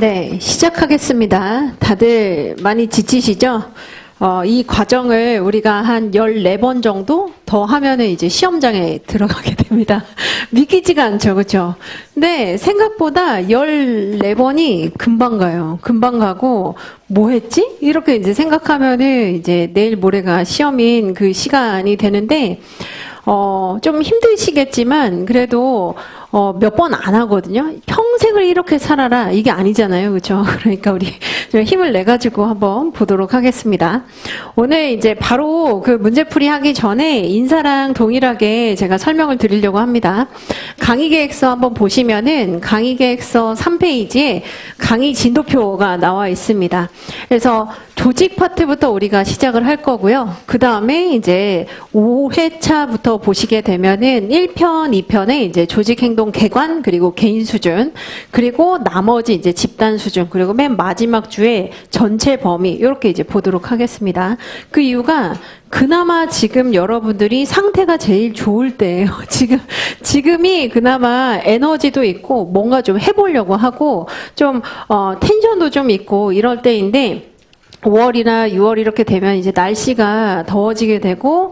네, 시작하겠습니다. 다들 많이 지치시죠? 이 과정을 우리가 한 14번 정도 더 하면은 이제 시험장에 들어가게 됩니다. 믿기지가 않죠, 그렇죠? 근데 생각보다 14번이 금방 가요. 금방 가고 뭐 했지? 이렇게 이제 생각하면은 이제 내일 모레가 시험인 그 시간이 되는데 좀 힘드시겠지만 그래도 몇 번 안 하거든요. 평생을 이렇게 살아라 이게 아니잖아요, 그렇죠? 그러니까 우리 좀 힘을 내 가지고 한번 보도록 하겠습니다. 오늘 이제 바로 그 문제풀이 하기 전에 인사랑 동일하게 제가 설명을 드리려고 합니다. 강의 계획서 한번 보시면은 강의 계획서 3페이지에 강의 진도표가 나와 있습니다. 그래서 조직 파트부터 우리가 시작을 할 거고요. 그 다음에 이제 5회차부터 보시게 되면은 1편, 2편에 이제 조직 행동 개관, 그리고 개인 수준, 그리고 나머지 이제 집단 수준, 그리고 맨 마지막 주에 전체 범위, 이렇게 이제 보도록 하겠습니다. 그 이유가 그나마 지금 여러분들이 상태가 제일 좋을 때예요. 지금이 그나마 에너지도 있고 뭔가 좀 해보려고 하고 좀 텐션도 좀 있고 이럴 때인데 5월이나 6월 이렇게 되면 이제 날씨가 더워지게 되고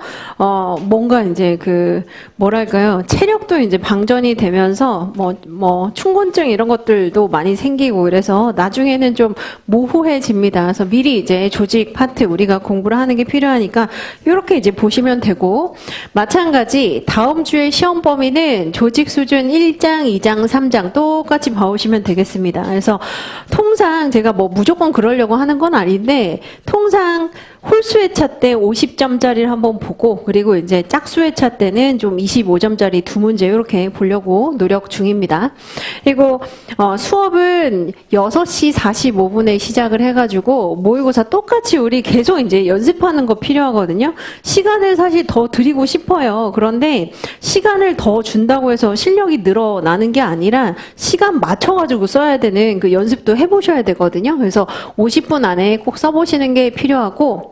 뭔가 이제 그 뭐랄까요, 체력도 이제 방전이 되면서 뭐 충곤증 이런 것들도 많이 생기고 그래서 나중에는 좀 모호해집니다. 그래서 미리 이제 조직 파트 우리가 공부를 하는 게 필요하니까 이렇게 이제 보시면 되고, 마찬가지 다음 주에 시험 범위는 조직 수준 1장, 2장, 3장 똑같이 봐오시면 되겠습니다. 그래서 통상 제가 뭐 무조건 그러려고 하는 건 아닌데 통상 홀수회차 때 50점짜리를 한번 보고, 그리고 이제 짝수회차 때는 좀 25점짜리 두 문제 이렇게 보려고 노력 중입니다. 그리고 수업은 6시 45분에 시작을 해가지고 모의고사 똑같이 우리 계속 이제 연습하는 거 필요하거든요. 시간을 사실 더 드리고 싶어요. 그런데 시간을 더 준다고 해서 실력이 늘어나는 게 아니라 시간 맞춰가지고 써야 되는 그 연습도 해보셔야 되거든요. 그래서 50분 안에 꼭 써보시는 게 필요하고,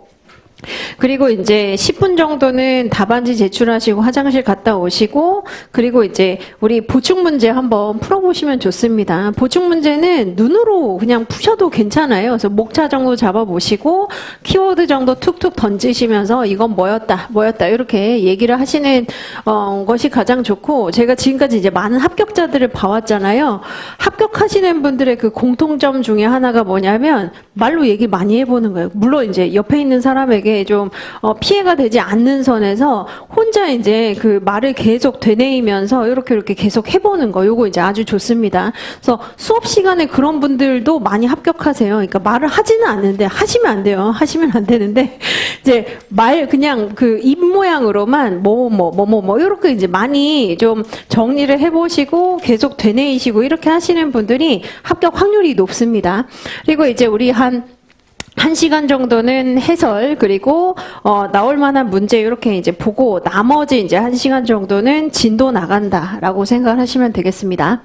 그리고 이제 10분 정도는 답안지 제출하시고 화장실 갔다 오시고, 그리고 이제 우리 보충 문제 한번 풀어보시면 좋습니다. 보충 문제는 눈으로 그냥 푸셔도 괜찮아요. 그래서 목차 정도 잡아보시고 키워드 정도 툭툭 던지시면서 이건 뭐였다 이렇게 얘기를 하시는 것이 가장 좋고, 제가 지금까지 이제 많은 합격자들을 봐왔잖아요. 합격하시는 분들의 그 공통점 중에 하나가 뭐냐면 말로 얘기 많이 해보는 거예요. 물론 이제 옆에 있는 사람에게 좀 피해가 되지 않는 선에서 혼자 이제 그 말을 계속 되뇌이면서 이렇게 계속 해보는 거, 요거 이제 아주 좋습니다. 그래서 수업 시간에 그런 분들도 많이 합격하세요. 그러니까 말을 하지는 않는데, 하시면 안 돼요. 하시면 안 되는데 이제 말 그냥 그 입 모양으로만 뭐 이렇게 이제 많이 좀 정리를 해보시고 계속 되뇌이시고 이렇게 하시는 분들이 합격 확률이 높습니다. 그리고 이제 우리 한 1시간 정도는 해설, 그리고 나올 만한 문제 이렇게 이제 보고 나머지 이제 1시간 정도는 진도 나간다라고 생각을 하시면 되겠습니다.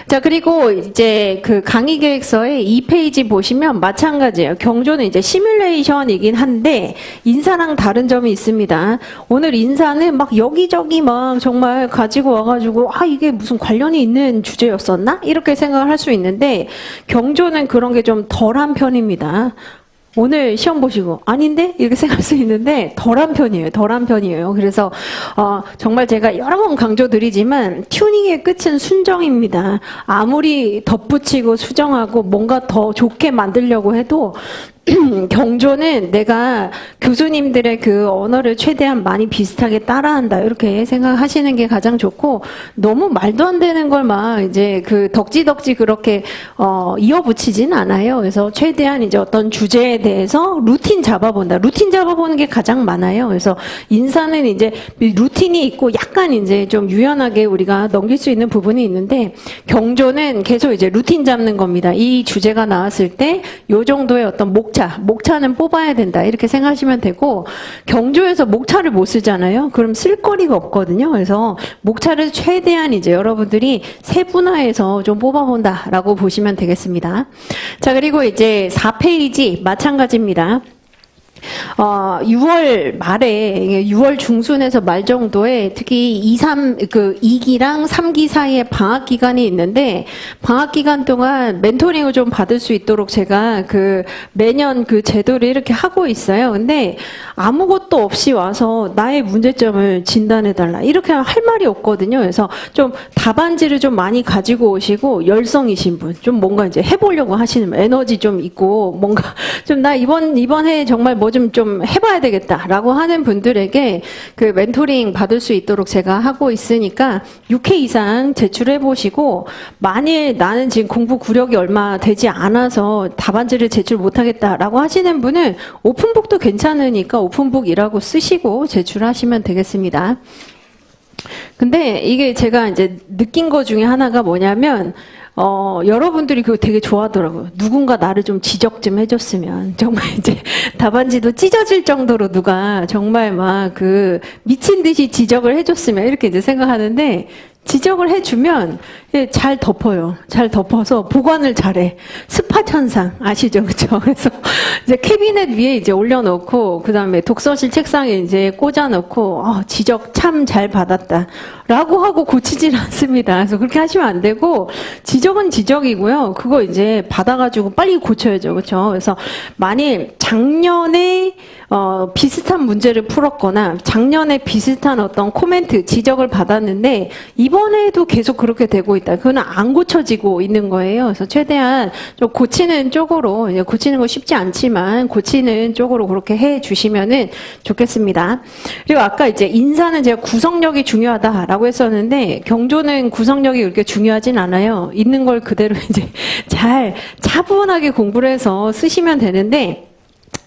자, 그리고 이제 그 강의 계획서의 2페이지 보시면 마찬가지예요. 경조는 이제 시뮬레이션이긴 한데 인사랑 다른 점이 있습니다. 오늘 인사는 막 여기저기 막 정말 가지고 와가지고 이게 무슨 관련이 있는 주제였었나? 이렇게 생각을 할 수 있는데 경조는 그런 게 좀 덜한 편입니다. 오늘 시험 보시고 아닌데? 이렇게 생각할 수 있는데 덜한 편이에요. 그래서 정말 제가 여러 번 강조드리지만 튜닝의 끝은 순정입니다. 아무리 덧붙이고 수정하고 뭔가 더 좋게 만들려고 해도 경조는 내가 교수님들의 그 언어를 최대한 많이 비슷하게 따라한다 이렇게 생각하시는 게 가장 좋고, 너무 말도 안 되는 걸 막 이제 그 덕지덕지 그렇게 이어붙이진 않아요. 그래서 최대한 이제 어떤 주제에 대해서 루틴 잡아보는 게 가장 많아요. 그래서 인사는 이제 루틴이 있고 약간 이제 좀 유연하게 우리가 넘길 수 있는 부분이 있는데, 경조는 계속 이제 루틴 잡는 겁니다. 이 주제가 나왔을 때 요 정도의 어떤 목차는 뽑아야 된다 이렇게 생각하시면 되고, 경조에서 목차를 못 쓰잖아요. 그럼 쓸 거리가 없거든요. 그래서 목차를 최대한 이제 여러분들이 세분화해서 좀 뽑아본다라고 보시면 되겠습니다. 자, 그리고 이제 4페이지 마찬가지입니다. 6월 말에, 6월 중순에서 말 정도에 특히 2기랑 3기 사이에 방학 기간이 있는데, 방학 기간 동안 멘토링을 좀 받을 수 있도록 제가 매년 제도를 이렇게 하고 있어요. 근데 아무것도 없이 와서 나의 문제점을 진단해달라. 이렇게 할 말이 없거든요. 그래서 좀 답안지를 좀 많이 가지고 오시고, 열성이신 분, 좀 뭔가 이제 해보려고 하시는 에너지 좀 있고, 뭔가 좀 나 이번 해 정말 뭐 좀 해봐야 되겠다라고 하는 분들에게 멘토링 받을 수 있도록 제가 하고 있으니까 6회 이상 제출해 보시고, 만일 나는 지금 공부 구력이 얼마 되지 않아서 답안지를 제출 못하겠다라고 하시는 분은 오픈북도 괜찮으니까 오픈북이라고 쓰시고 제출하시면 되겠습니다. 근데 이게 제가 이제 느낀 거 중에 하나가 뭐냐면, 여러분들이 그거 되게 좋아하더라고요. 누군가 나를 좀 지적 좀 해줬으면. 정말 이제 답안지도 찢어질 정도로 누가 정말 막 미친 듯이 지적을 해줬으면 이렇게 이제 생각하는데, 지적을 해주면 잘 덮어요. 잘 덮어서 보관을 잘해. 스팟 현상 아시죠, 그렇죠? 그래서 이제 캐비넷 위에 이제 올려놓고 그 다음에 독서실 책상에 이제 꽂아놓고 지적 참 잘 받았다라고 하고 고치질 않습니다. 그래서 그렇게 하시면 안 되고, 지적은 지적이고요. 그거 이제 받아가지고 빨리 고쳐야죠, 그렇죠? 그래서 만일 작년에 비슷한 문제를 풀었거나 작년에 비슷한 어떤 코멘트, 지적을 받았는데 이번에도 계속 그렇게 되고 있다. 그거는 안 고쳐지고 있는 거예요. 그래서 최대한 좀 고치는 쪽으로, 이제 고치는 거 쉽지 않지만 고치는 쪽으로 그렇게 해 주시면은 좋겠습니다. 그리고 아까 이제 인사는 제가 구성력이 중요하다라고 했었는데, 경조는 구성력이 그렇게 중요하진 않아요. 있는 걸 그대로 이제 잘 차분하게 공부를 해서 쓰시면 되는데,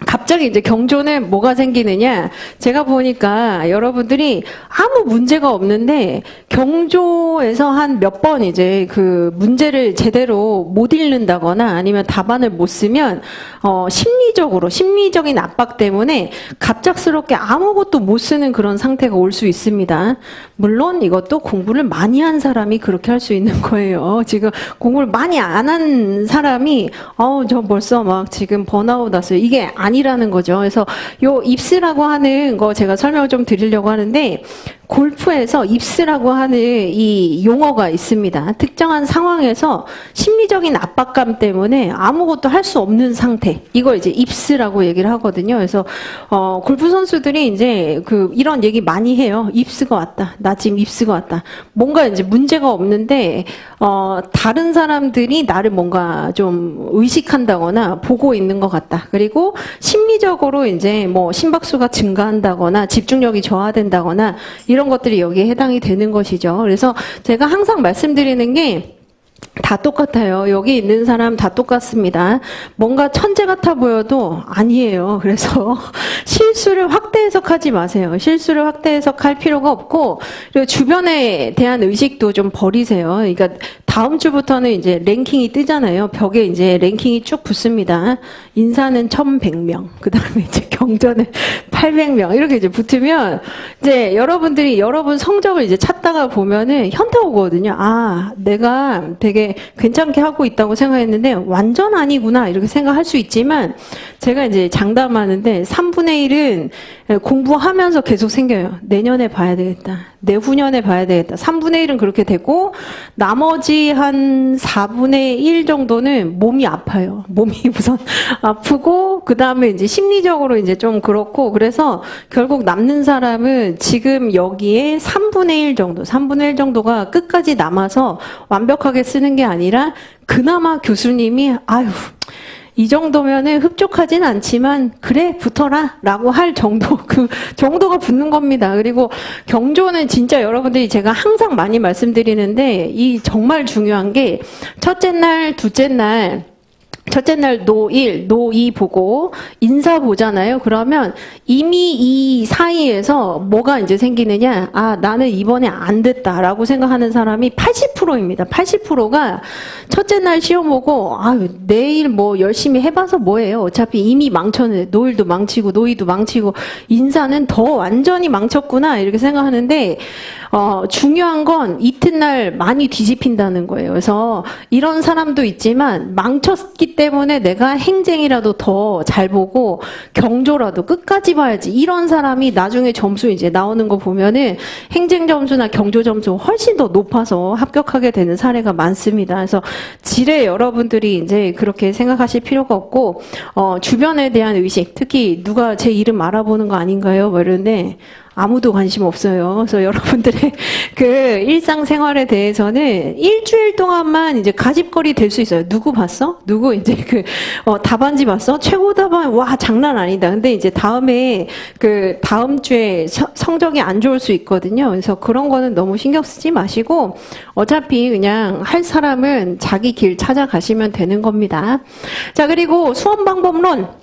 갑자기 이제 경조는 뭐가 생기느냐, 제가 보니까 여러분들이 아무 문제가 없는데 경조에서 한 몇 번 이제 문제를 제대로 못 읽는다거나 아니면 답안을 못 쓰면 심리적인 압박 때문에 갑작스럽게 아무것도 못 쓰는 그런 상태가 올 수 있습니다. 물론 이것도 공부를 많이 한 사람이 그렇게 할 수 있는 거예요. 지금 공부를 많이 안 한 사람이 저 벌써 막 지금 번아웃 왔어요, 이게 아니라는 거죠. 그래서 요 입스라고 하는 거 제가 설명을 좀 드리려고 하는데, 골프에서 입스라고 하는 이 용어가 있습니다. 특정한 상황에서 심리적인 압박감 때문에 아무것도 할 수 없는 상태, 이걸 이제 입스라고 얘기를 하거든요. 그래서 골프 선수들이 이제 이런 얘기 많이 해요. 입스가 왔다. 나 지금 입스가 왔다. 뭔가 이제 문제가 없는데 다른 사람들이 나를 뭔가 좀 의식한다거나 보고 있는 것 같다. 그리고 심리적으로 이제 뭐 심박수가 증가한다거나 집중력이 저하된다거나 이런 것들이 여기에 해당이 되는 것이죠. 그래서 제가 항상 말씀드리는 게 다 똑같아요. 여기 있는 사람 다 똑같습니다. 뭔가 천재 같아 보여도 아니에요. 그래서 실수를 확대 해석하지 마세요. 실수를 확대 해석할 필요가 없고, 그리고 주변에 대한 의식도 좀 버리세요. 그러니까 다음 주부터는 이제 랭킹이 뜨잖아요. 벽에 이제 랭킹이 쭉 붙습니다. 인사는 1100명, 그 다음에 이제 경전은 800명, 이렇게 이제 붙으면 이제 여러분들이 여러분 성적을 이제 찾다가 보면은 현타 오거든요. 내가 되게 괜찮게 하고 있다고 생각했는데 완전 아니구나, 이렇게 생각할 수 있지만, 제가 이제 장담하는데 3분의 1은 공부하면서 계속 생겨요. 내년에 봐야 되겠다, 내후년에 봐야 되겠다. 3분의 1은 그렇게 되고, 나머지 한 4분의 1 정도는 몸이 아파요. 몸이 우선 아프고, 그 다음에 이제 심리적으로 이제 좀 그렇고, 그래서 결국 남는 사람은 지금 여기에 3분의 1 정도, 3분의 1 정도가 끝까지 남아서 완벽하게 쓰는 게 아니라, 그나마 교수님이 이 정도면은 흡족하진 않지만 그래 붙어라 라고 할 정도, 그 정도가 붙는 겁니다. 그리고 경조는 진짜 여러분들이 제가 항상 많이 말씀드리는데, 이 정말 중요한 게 첫째 날, 둘째 날 노 1, 노 2 보고 인사 보잖아요. 그러면 이미 이 사이에서 뭐가 이제 생기느냐, 나는 이번에 안 됐다라고 생각하는 사람이 80%입니다. 80%가 첫째 날 시험 보고 내일 뭐 열심히 해봐서 뭐예요. 어차피 이미 망쳤는데, 노 1도 망치고 노 2도 망치고 인사는 더 완전히 망쳤구나, 이렇게 생각하는데, 중요한 건 이튿날 많이 뒤집힌다는 거예요. 그래서 이런 사람도 있지만 망쳤기 주기 때문에 내가 행쟁이라도 더 잘 보고 경조라도 끝까지 봐야지. 이런 사람이 나중에 점수 이제 나오는 거 보면은 행쟁 점수나 경조 점수 훨씬 더 높아서 합격하게 되는 사례가 많습니다. 그래서 지레 여러분들이 이제 그렇게 생각하실 필요가 없고, 주변에 대한 의식, 특히 누가 제 이름 알아보는 거 아닌가요? 뭐 이러는데, 아무도 관심 없어요. 그래서 여러분들의 그 일상생활에 대해서는 일주일 동안만 이제 가십거리 될 수 있어요. 누구 봤어? 누구 이제 답안지 봤어? 최고 답안, 와, 장난 아니다. 근데 이제 다음에 다음 주에 성적이 안 좋을 수 있거든요. 그래서 그런 거는 너무 신경 쓰지 마시고, 어차피 그냥 할 사람은 자기 길 찾아가시면 되는 겁니다. 자, 그리고 수험 방법론.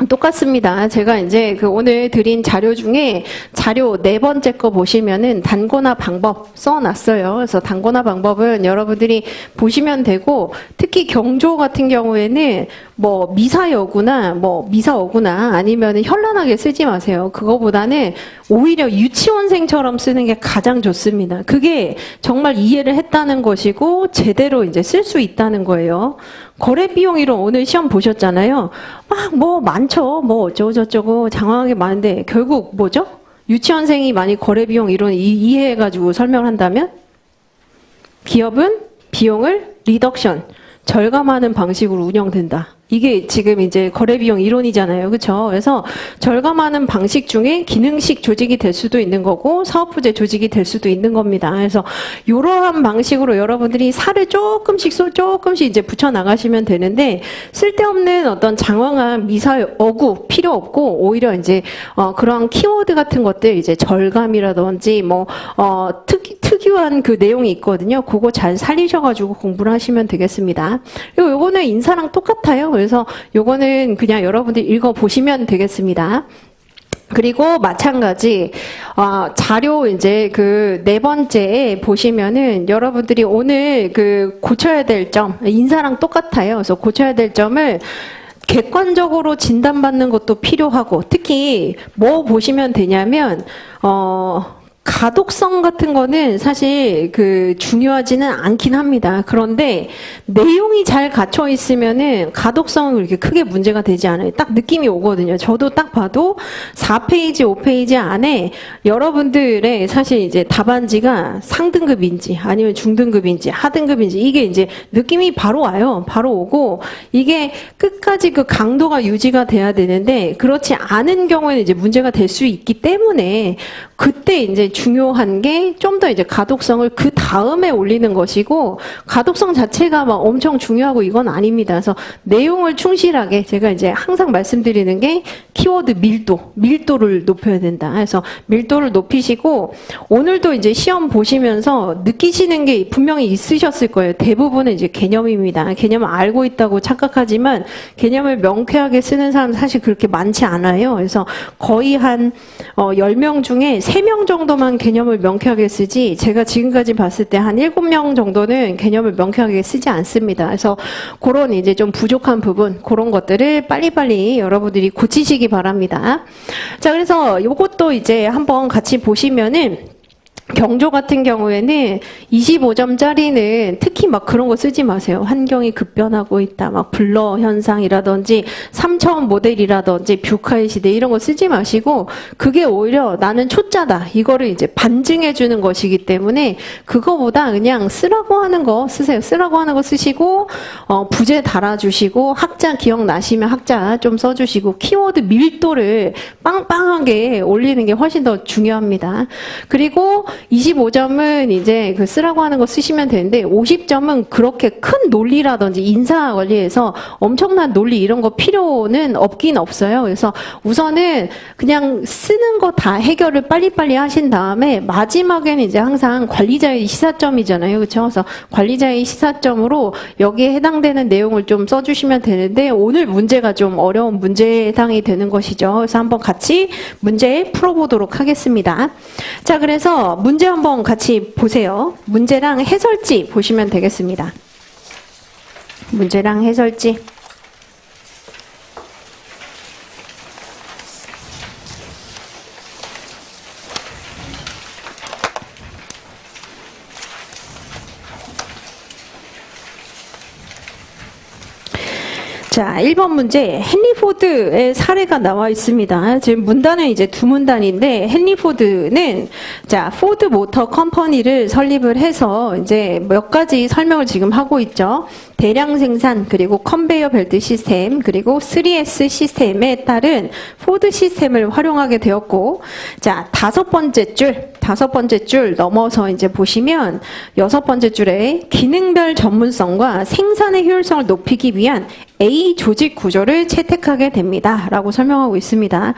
똑같습니다. 제가 이제 오늘 드린 자료 중에 자료 4번째 거 보시면은 단권화 방법 써놨어요. 그래서 단권화 방법은 여러분들이 보시면 되고, 특히 경조 같은 경우에는 뭐 미사여구나 뭐 미사어구나 아니면 현란하게 쓰지 마세요. 그거보다는 오히려 유치원생처럼 쓰는 게 가장 좋습니다. 그게 정말 이해를 했다는 것이고 제대로 이제 쓸 수 있다는 거예요. 거래 비용 이론 오늘 시험 보셨잖아요. 막 뭐 많죠. 뭐 어쩌고저쩌고 장황하게 많은데 결국 뭐죠? 유치원생이 많이 거래 비용 이론 이해해가지고 설명을 한다면 기업은 비용을 리덕션, 절감하는 방식으로 운영된다. 이게 지금 이제 거래비용 이론이잖아요. 그렇죠? 그래서 절감하는 방식 중에 기능식 조직이 될 수도 있는 거고 사업부제 조직이 될 수도 있는 겁니다. 그래서 이러한 방식으로 여러분들이 살을 조금씩 이제 붙여 나가시면 되는데 쓸데없는 어떤 장황한 미사 어구 필요 없고 오히려 이제 그런 키워드 같은 것들 이제 절감이라든지 뭐 특유한 그 내용이 있거든요. 그거 잘 살리셔가지고 공부를 하시면 되겠습니다. 그리고 요거는 인사랑 똑같아요. 그래서 요거는 그냥 여러분들 읽어보시면 되겠습니다. 그리고 마찬가지, 자료 이제 그 4번째에 보시면은 여러분들이 오늘 고쳐야 될 점, 인사랑 똑같아요. 그래서 고쳐야 될 점을 객관적으로 진단받는 것도 필요하고, 특히 뭐 보시면 되냐면, 가독성 같은 거는 사실 중요하지는 않긴 합니다. 그런데 내용이 잘 갇혀 있으면은 가독성은 그렇게 크게 문제가 되지 않아요. 딱 느낌이 오거든요. 저도 딱 봐도 4페이지, 5페이지 안에 여러분들의 사실 이제 답안지가 상등급인지 아니면 중등급인지 하등급인지 이게 이제 느낌이 바로 와요. 바로 오고 이게 끝까지 그 강도가 유지가 돼야 되는데 그렇지 않은 경우에는 이제 문제가 될 수 있기 때문에 그때 이제 중요한 게 좀 더 이제 가독성을 그 다음에 올리는 것이고 가독성 자체가 막 엄청 중요하고 이건 아닙니다. 그래서 내용을 충실하게 제가 이제 항상 말씀드리는 게 키워드 밀도를 높여야 된다. 그래서 밀도를 높이시고 오늘도 이제 시험 보시면서 느끼시는 게 분명히 있으셨을 거예요. 대부분은 이제 개념입니다. 개념을 알고 있다고 착각하지만 개념을 명쾌하게 쓰는 사람 사실 그렇게 많지 않아요. 그래서 거의 한 10명 중에 3명 정도만 개념을 명쾌하게 쓰지 제가 지금까지 봤을 때 한 7명 정도는 개념을 명쾌하게 쓰지 않습니다. 그래서 그런 이제 좀 부족한 부분 그런 것들을 빨리빨리 여러분들이 고치시기 바랍니다. 자, 그래서 요것도 이제 한번 같이 보시면은 경조 같은 경우에는 25점짜리는 특히 막 그런 거 쓰지 마세요. 환경이 급변하고 있다. 막 블러 현상이라든지 3차원 모델이라든지 뷰카의 시대 이런 거 쓰지 마시고 그게 오히려 나는 초짜다. 이거를 이제 반증해 주는 것이기 때문에 그거보다 그냥 쓰라고 하는 거 쓰세요. 쓰라고 하는 거 쓰시고 부제 달아주시고 학자 기억나시면 학자 좀 써주시고 키워드 밀도를 빵빵하게 올리는 게 훨씬 더 중요합니다. 그리고 25점은 이제 쓰라고 하는 거 쓰시면 되는데 50점은 그렇게 큰 논리라든지 인사 관리에서 엄청난 논리 이런 거 필요는 없긴 없어요. 그래서 우선은 그냥 쓰는 거 다 해결을 빨리빨리 하신 다음에 마지막에는 이제 항상 관리자의 시사점이잖아요. 그렇죠? 그래서 관리자의 시사점으로 여기에 해당되는 내용을 좀 써주시면 되는데 오늘 문제가 좀 어려운 문제에 해당이 되는 것이죠. 그래서 한번 같이 문제 풀어보도록 하겠습니다. 자, 그래서 문제 한번 같이 보세요. 문제랑 해설지 보시면 되겠습니다. 문제랑 해설지. 자, 1번 문제. 헨리 포드의 사례가 나와 있습니다. 지금 문단은 이제 두 문단인데, 헨리 포드는, 자, 포드 모터 컴퍼니를 설립을 해서 이제 몇 가지 설명을 지금 하고 있죠. 대량 생산, 그리고 컨베이어 벨트 시스템, 그리고 3S 시스템에 따른 포드 시스템을 활용하게 되었고, 자, 다섯 번째 줄 넘어서 이제 보시면, 여섯 번째 줄에 기능별 전문성과 생산의 효율성을 높이기 위한 A 조직 구조를 채택하게 됩니다. 라고 설명하고 있습니다.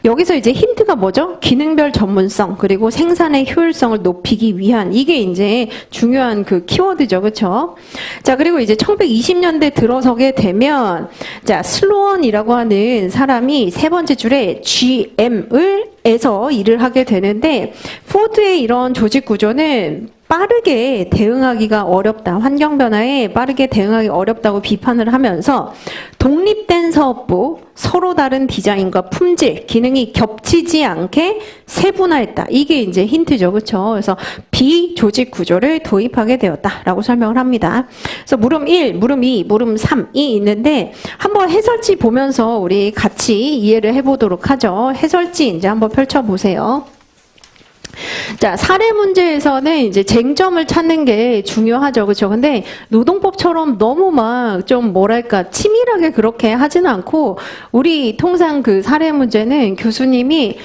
여기서 이제 힌트가 뭐죠? 기능별 전문성, 그리고 생산의 효율성을 높이기 위한, 이게 이제 중요한 그 키워드죠. 그쵸? 자, 그리고 이제 1920년대 들어서게 되면, 자, 슬로원이라고 하는 사람이 세 번째 줄에 GM에서 일을 하게 되는데, 포드의 이런 조직 구조는 빠르게 대응하기가 어렵다. 환경 변화에 빠르게 대응하기 어렵다고 비판을 하면서 독립된 사업부, 서로 다른 디자인과 품질, 기능이 겹치지 않게 세분화했다. 이게 이제 힌트죠. 그렇죠? 그래서 비조직 구조를 도입하게 되었다라고 설명을 합니다. 그래서 물음 1, 물음 2, 물음 3이 있는데 한번 해설지 보면서 우리 같이 이해를 해보도록 하죠. 해설지 이제 한번 펼쳐보세요. 자, 사례 문제에서는 이제 쟁점을 찾는 게 중요하죠. 그렇죠? 근데 노동법처럼 너무 막 좀 뭐랄까 치밀하게 그렇게 하지는 않고 우리 통상 그 사례 문제는 교수님이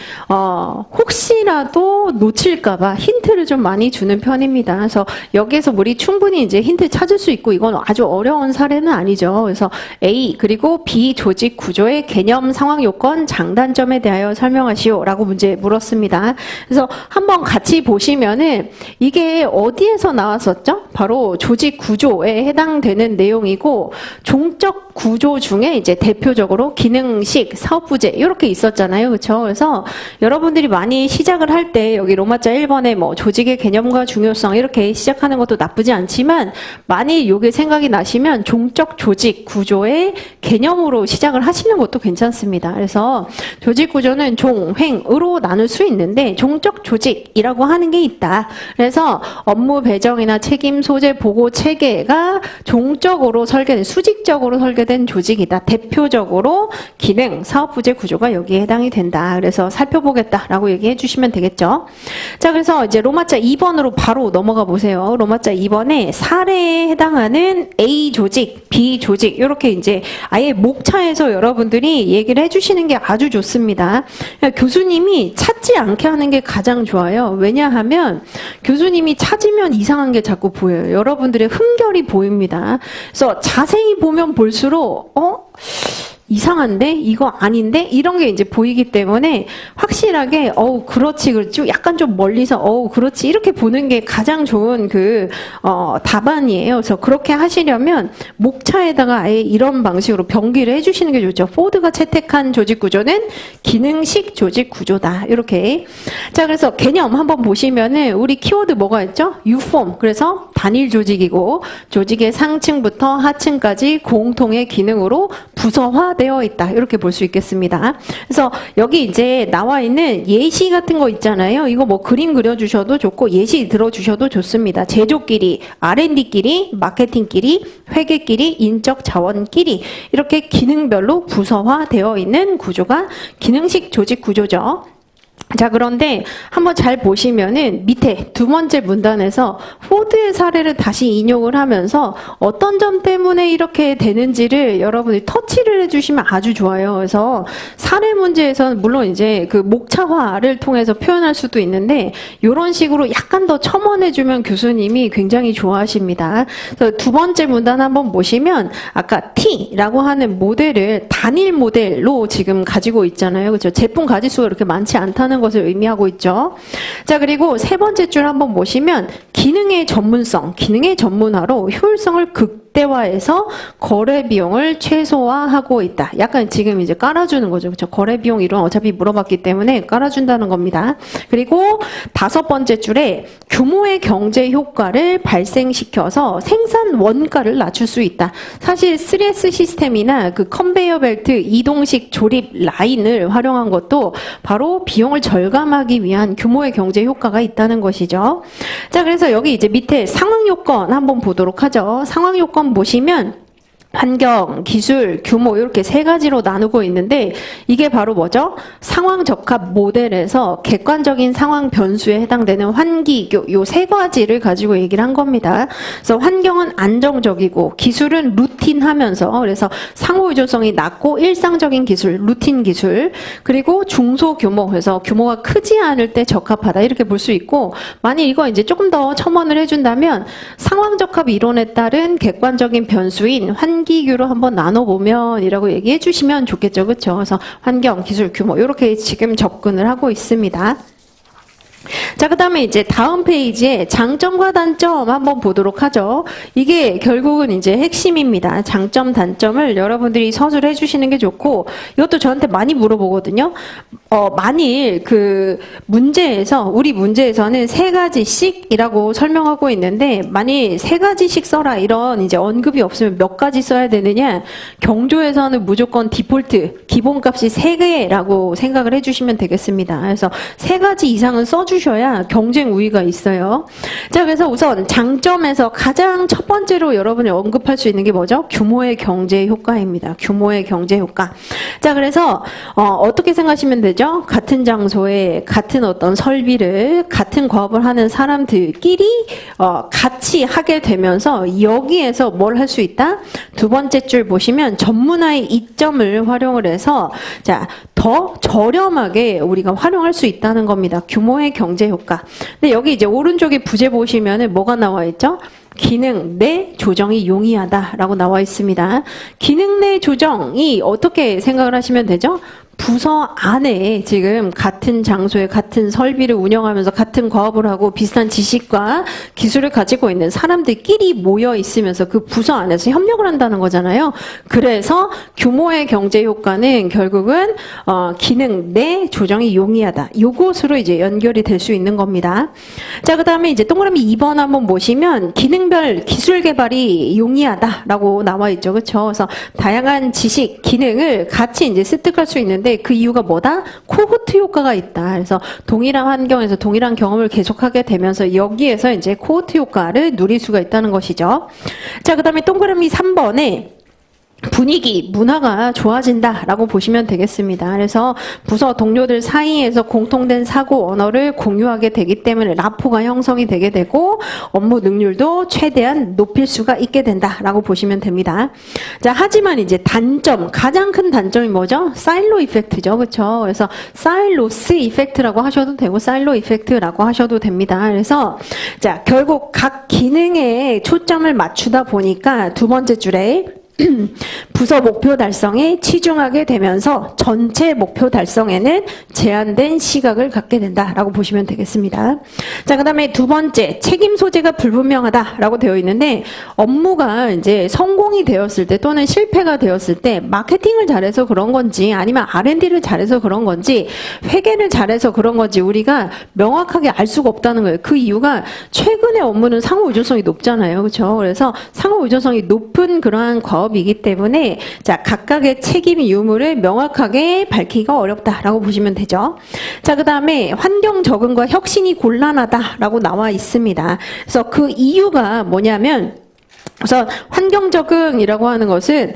혹시라도 놓칠까 봐 힌트를 좀 많이 주는 편입니다. 그래서 여기에서 우리 충분히 이제 힌트 찾을 수 있고 이건 아주 어려운 사례는 아니죠. 그래서 A 그리고 B 조직 구조의 개념, 상황, 요건, 장단점에 대하여 설명하시오라고 문제 물었습니다. 그래서 한번 같이 보시면은 이게 어디에서 나왔었죠? 바로 조직 구조에 해당되는 내용이고 종적 구조 중에 이제 대표적으로 기능식, 사업부제 이렇게 있었잖아요. 그렇죠? 그래서 여러분들이 많이 시작을 할 때 여기 로마자 1번에 뭐 조직의 개념과 중요성 이렇게 시작하는 것도 나쁘지 않지만 많이 요게 생각이 나시면 종적 조직 구조의 개념으로 시작을 하시는 것도 괜찮습니다. 그래서 조직 구조는 종, 횡으로 나눌 수 있는데 종적 조직이라고 하는 게 있다. 그래서 업무 배정이나 책임 소재 보고 체계가 종적으로 설계된, 수직적으로 설계된 조직이다. 대표적으로 기능, 사업부제 구조가 여기에 해당이 된다. 그래서 살펴보겠다라고 얘기해 주시면 되겠죠. 자, 그래서 이제 로마자 2번으로 바로 넘어가 보세요. 로마자 2번에 사례에 해당하는 A 조직, B 조직 이렇게 이제 아예 목차에서 여러분들이 얘기를 해주시는 게 아주 좋습니다. 교수님이 찾지 않게 하는 게 가장 좋아요. 왜냐하면 교수님이 찾으면 이상한 게 자꾸 보여요. 여러분들의 흠결이 보입니다. 그래서 자세히 보면 볼수록 이상한데? 이거 아닌데? 이런 게 이제 보이기 때문에 확실하게 그렇지 약간 좀 멀리서 그렇지 이렇게 보는 게 가장 좋은 답안이에요. 그래서 그렇게 하시려면 목차에다가 아예 이런 방식으로 병기를 해주시는 게 좋죠. 포드가 채택한 조직 구조는 기능식 조직 구조다. 이렇게. 자, 그래서 개념 한번 보시면은 우리 키워드 뭐가 있죠? Uform. 그래서 단일 조직이고 조직의 상층부터 하층까지 공통의 기능으로 부서화 되어 있다. 이렇게 볼 수 있겠습니다. 그래서 여기 이제 나와 있는 예시 같은 거 있잖아요. 이거 뭐 그림 그려주셔도 좋고 예시 들어주셔도 좋습니다. 제조끼리, R&D끼리, 마케팅끼리, 회계끼리, 인적 자원끼리 이렇게 기능별로 부서화되어 있는 구조가 기능식 조직 구조죠. 자, 그런데 한번 잘 보시면은 밑에 두 번째 문단에서 포드의 사례를 다시 인용을 하면서 어떤 점 때문에 이렇게 되는지를 여러분이 터치를 해주시면 아주 좋아요. 그래서 사례 문제에서는 물론 이제 그 목차화를 통해서 표현할 수도 있는데 이런 식으로 약간 더 첨언해주면 교수님이 굉장히 좋아하십니다. 그래서 두 번째 문단 한번 보시면 아까 T라고 하는 모델을 단일 모델로 지금 가지고 있잖아요. 그렇죠? 제품 가지수가 그렇게 많지 않다는 것을 의미하고 있죠. 자, 그리고 세 번째 줄 한번 보시면 기능의 전문성, 기능의 전문화로 효율성을 극대화해서 거래 비용을 최소화하고 있다. 약간 지금 이제 깔아주는 거죠. 그렇죠? 거래 비용 이론 어차피 물어봤기 때문에 깔아준다는 겁니다. 그리고 다섯 번째 줄에 규모의 경제 효과를 발생시켜서 생산 원가를 낮출 수 있다. 사실 3S 시스템이나 그 컨베이어 벨트 이동식 조립 라인을 활용한 것도 바로 비용을 절감하기 위한 규모의 경제 효과가 있다는 것이죠. 자, 그래서 여기 이제 밑에 상황 요건 한번 보도록 하죠. 상황 요건 보시면 환경, 기술, 규모 이렇게 세 가지로 나누고 있는데 이게 바로 뭐죠? 상황 적합 모델에서 객관적인 상황 변수에 해당되는 환기교 요 세 가지를 가지고 얘기를 한 겁니다. 그래서 환경은 안정적이고 기술은 루틴하면서 그래서 상호 유조성이 낮고 일상적인 기술, 루틴 기술 그리고 중소규모 그래서 규모가 크지 않을 때 적합하다 이렇게 볼 수 있고 만약 이거 이제 조금 더 첨언을 해준다면 상황 적합 이론에 따른 객관적인 변수인 환기교로 한번 나눠보면 이라고 얘기해 주시면 좋겠죠. 그렇죠? 그래서 환경, 기술, 규모 이렇게 지금 접근을 하고 있습니다. 자, 그 다음에 이제 다음 페이지에 장점과 단점 한번 보도록 하죠. 이게 결국은 이제 핵심입니다. 장점, 단점을 여러분들이 서술해 주시는 게 좋고, 이것도 저한테 많이 물어보거든요. 만일 그 문제에서, 우리 문제에서는 세 가지씩이라고 설명하고 있는데, 만일 세 가지씩 써라 이런 이제 언급이 없으면 몇 가지 써야 되느냐? 경조에서는 무조건 디폴트, 기본값이 3개라고 생각을 해 주시면 되겠습니다. 그래서 세 가지 이상은 써주셔야 경쟁 우위가 있어요. 자, 그래서 우선 장점에서 가장 첫 번째로 여러분이 언급할 수 있는 게 뭐죠? 규모의 경제 효과입니다. 규모의 경제 효과. 자, 그래서 어떻게 생각하시면 되죠? 같은 장소에 같은 어떤 설비를 같은 과업을 하는 사람들끼리 같이 하게 되면서 여기에서 뭘 할 수 있다? 두 번째 줄 보시면 전문화의 이점을 활용을 해서 자, 더 저렴하게 우리가 활용할 수 있다는 겁니다. 규모의 경제 효과. 근데 여기 이제 오른쪽에 부제 보시면은 뭐가 나와 있죠? 기능 내 조정이 용이하다라고 나와 있습니다. 기능 내 조정이 어떻게 생각을 하시면 되죠? 부서 안에 지금 같은 장소에 같은 설비를 운영하면서 같은 과업을 하고 비슷한 지식과 기술을 가지고 있는 사람들끼리 모여 있으면서 그 부서 안에서 협력을 한다는 거잖아요. 그래서 규모의 경제 효과는 결국은 기능 내 조정이 용이하다. 요것으로 이제 연결이 될 수 있는 겁니다. 자, 그다음에 이제 동그라미 2번 한번 보시면 기능별 기술 개발이 용이하다라고 나와 있죠. 그렇죠? 그래서 다양한 지식, 기능을 같이 이제 습득할 수 있는데 그 이유가 뭐다? 코호트 효과가 있다. 그래서 동일한 환경에서 동일한 경험을 계속하게 되면서 여기에서 이제 코호트 효과를 누릴 수가 있다는 것이죠. 자, 그다음에 동그라미 3번에 분위기, 문화가 좋아진다라고 보시면 되겠습니다. 그래서 부서 동료들 사이에서 공통된 사고 언어를 공유하게 되기 때문에 라포가 형성이 되게 되고 업무 능률도 최대한 높일 수가 있게 된다라고 보시면 됩니다. 자, 하지만 이제 단점, 가장 큰 단점이 뭐죠? 사일로 이펙트죠. 그렇죠? 그래서 사일로스 이펙트라고 하셔도 되고 사일로 이펙트라고 하셔도 됩니다. 그래서 자, 결국 각 기능에 초점을 맞추다 보니까 두 번째 줄에 부서 목표 달성에 치중하게 되면서 전체 목표 달성에는 제한된 시각을 갖게 된다라고 보시면 되겠습니다. 자, 그다음에 두 번째 책임 소재가 불분명하다라고 되어 있는데 업무가 이제 성공이 되었을 때 또는 실패가 되었을 때 마케팅을 잘해서 그런 건지 아니면 R&D를 잘해서 그런 건지 회계를 잘해서 그런 건지 우리가 명확하게 알 수가 없다는 거예요. 그 이유가 최근의 업무는 상호 의존성이 높잖아요. 그렇죠? 그래서 상호 의존성이 높은 그러한 과업이기 때문에 자, 각각의 책임 유무를 명확하게 밝히기가 어렵다라고 보시면 되죠. 자, 그다음에 환경 적응과 혁신이 곤란하다라고 나와 있습니다. 그래서 그 이유가 뭐냐면 그래서 환경 적응이라고 하는 것은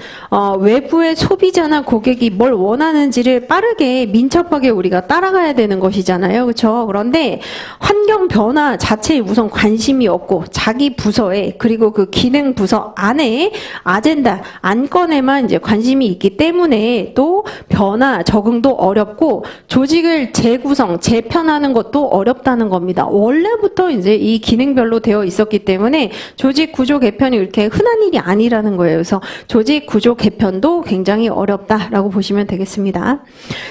외부의 소비자나 고객이 뭘 원하는지를 빠르게 민첩하게 우리가 따라가야 되는 것이잖아요. 그렇죠? 그런데 환경 변화 자체에 우선 관심이 없고 자기 부서에 그리고 그 기능 부서 안에 아젠다 안건에만 이제 관심이 있기 때문에 또 변화 적응도 어렵고 조직을 재구성 재편하는 것도 어렵다는 겁니다. 원래부터 이제 이 기능별로 되어 있었기 때문에 조직 구조 개편이 이렇게 흔한 일이 아니라는 거예요. 그래서 조직 구조 개편도 굉장히 어렵다라고 보시면 되겠습니다.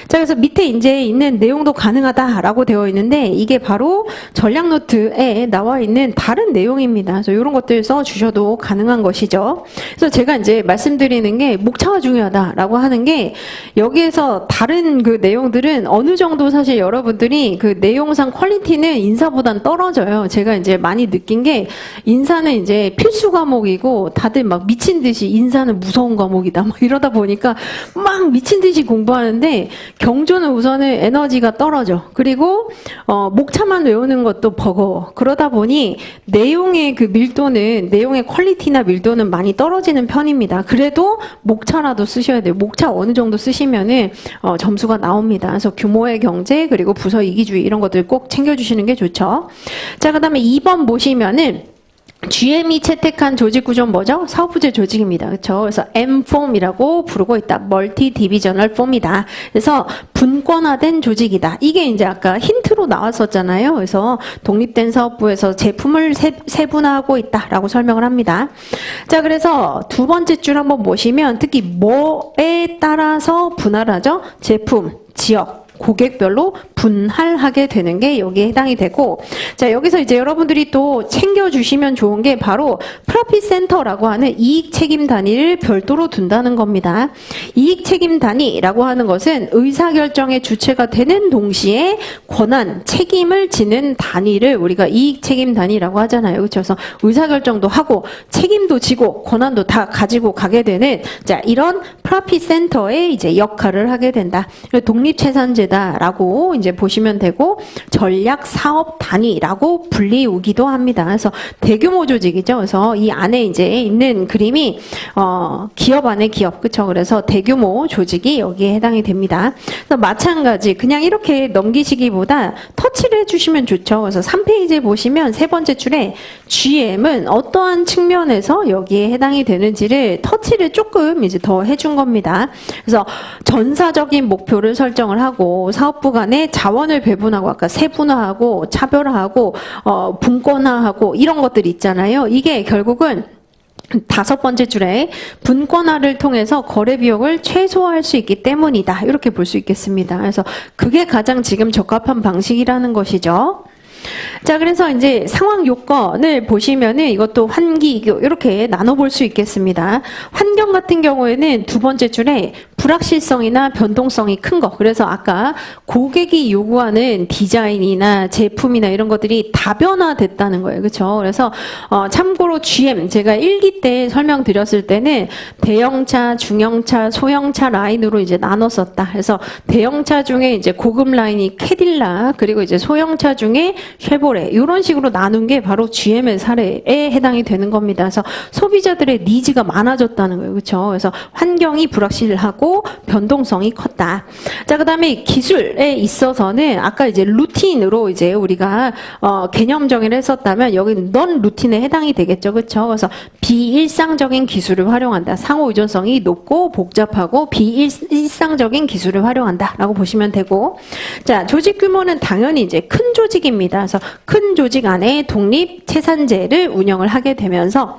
자, 그래서 밑에 이제 있는 내용도 가능하다라고 되어 있는데 이게 바로 전략 노트에 나와 있는 다른 내용입니다. 그래서 이런 것들 써주셔도 가능한 것이죠. 그래서 제가 이제 말씀드리는 게 목차가 중요하다라고 하는 게 여기에서 다른 그 내용들은 어느 정도 사실 여러분들이 그 내용상 퀄리티는 인사보단 떨어져요. 제가 이제 많이 느낀 게 인사는 이제 필수 과목이 과목이고 다들 막 미친 듯이 인사는 무서운 과목이다 막 이러다 보니까 막 미친 듯이 공부하는데 경조는 우선은 에너지가 떨어져. 그리고 목차만 외우는 것도 버거워. 그러다 보니 내용의 그 밀도는 내용의 퀄리티나 밀도는 많이 떨어지는 편입니다. 그래도 목차라도 쓰셔야 돼요. 목차 어느 정도 쓰시면은 점수가 나옵니다. 그래서 규모의 경제 그리고 부서 이기주의 이런 것들 꼭 챙겨주시는 게 좋죠. 자, 그다음에 2번 보시면은 GM이 채택한 조직 구조는 뭐죠? 사업부제 조직입니다. 그렇죠? 그래서 M폼이라고 부르고 있다. 멀티 디비저널 폼이다. 그래서 분권화된 조직이다. 이게 이제 아까 힌트로 나왔었잖아요. 그래서 독립된 사업부에서 제품을 세분화하고 있다라고 설명을 합니다. 자, 그래서 두 번째 줄 한번 보시면 특히 뭐에 따라서 분할을 하죠? 제품, 지역, 고객별로 분할하게 되는 게 여기에 해당이 되고, 자, 여기서 이제 여러분들이 또 챙겨주시면 좋은 게 바로 프로핏 센터라고 하는 이익 책임 단위를 별도로 둔다는 겁니다. 이익 책임 단위라고 하는 것은 의사결정의 주체가 되는 동시에 권한, 책임을 지는 단위를 우리가 이익 책임 단위라고 하잖아요. 그렇죠? 그래서 의사결정도 하고 책임도 지고 권한도 다 가지고 가게 되는, 자, 이런 프로핏 센터의 이제 역할을 하게 된다. 독립채산제다라고 이제 보시면 되고, 전략 사업 단위라고 불리우기도 합니다. 그래서 대규모 조직이죠. 그래서 이 안에 이제 있는 그림이 기업 안에 기업, 그렇죠? 그래서 대규모 조직이 여기에 해당이 됩니다. 그래서 마찬가지 그냥 이렇게 넘기시기보다 터치를 해주시면 좋죠. 그래서 3페이지에 보시면 세 번째 줄에 GM은 어떠한 측면에서 여기에 해당이 되는지를 터치를 조금 이제 더 해준 겁니다. 그래서 전사적인 목표를 설정을 하고 사업부 간에 자원을 배분하고 아까 세분화하고 차별화하고 분권화하고 이런 것들 있잖아요. 이게 결국은 다섯 번째 줄에 분권화를 통해서 거래 비용을 최소화할 수 있기 때문이다. 이렇게 볼 수 있겠습니다. 그래서 그게 가장 지금 적합한 방식이라는 것이죠. 자, 그래서 이제 상황 요건을 보시면은 이것도 환기, 이렇게 나눠볼 수 있겠습니다. 환경 같은 경우에는 두 번째 줄에 불확실성이나 변동성이 큰 거. 그래서 아까 고객이 요구하는 디자인이나 제품이나 이런 것들이 다변화됐다는 거예요. 그렇죠? 그래서 참고로 GM 제가 1기 때 설명드렸을 때는 대형차, 중형차, 소형차 라인으로 이제 나눴었다. 그래서 대형차 중에 이제 고급 라인이 캐딜락, 그리고 이제 소형차 중에 쉐보레, 이런 식으로 나눈 게 바로 GM의 사례에 해당이 되는 겁니다. 그래서 소비자들의 니즈가 많아졌다는 거예요. 그렇죠? 그래서 환경이 불확실하고 변동성이 컸다. 자, 그다음에 기술에 있어서는 아까 이제 루틴으로 이제 우리가 개념 정의를 했었다면 여기는 넌 루틴에 해당이 되겠죠. 그렇죠? 그래서 비일상적인 기술을 활용한다. 상호 의존성이 높고 복잡하고 비일상적인 기술을 활용한다라고 보시면 되고, 자, 조직 규모는 당연히 이제 큰 조직입니다. 그래서 큰 조직 안에 독립 채산제를 운영을 하게 되면서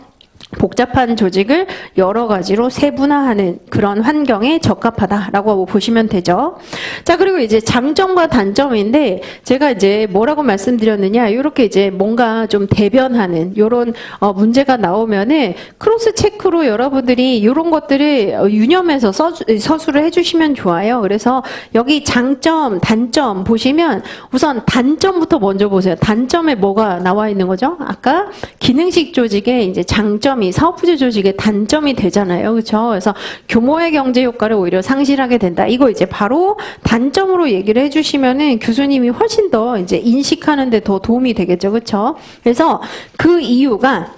복잡한 조직을 여러 가지로 세분화하는 그런 환경에 적합하다라고 보시면 되죠. 자, 그리고 이제 장점과 단점인데 제가 이제 뭐라고 말씀드렸느냐, 이렇게 이제 뭔가 좀 대변하는 이런 문제가 나오면은 크로스 체크로 여러분들이 이런 것들을 유념해서 서술을 해주시면 좋아요. 그래서 여기 장점, 단점 보시면 우선 단점부터 먼저 보세요. 단점에 뭐가 나와 있는 거죠? 아까 기능식 조직의 이제 장점이 사업부제 조직의 단점이 되잖아요. 그렇죠? 그래서 규모의 경제 효과를 오히려 상실하게 된다. 이거 이제 바로 단점으로 얘기를 해주시면은 교수님이 훨씬 더 이제 인식하는 데 더 도움이 되겠죠. 그렇죠? 그래서 그 이유가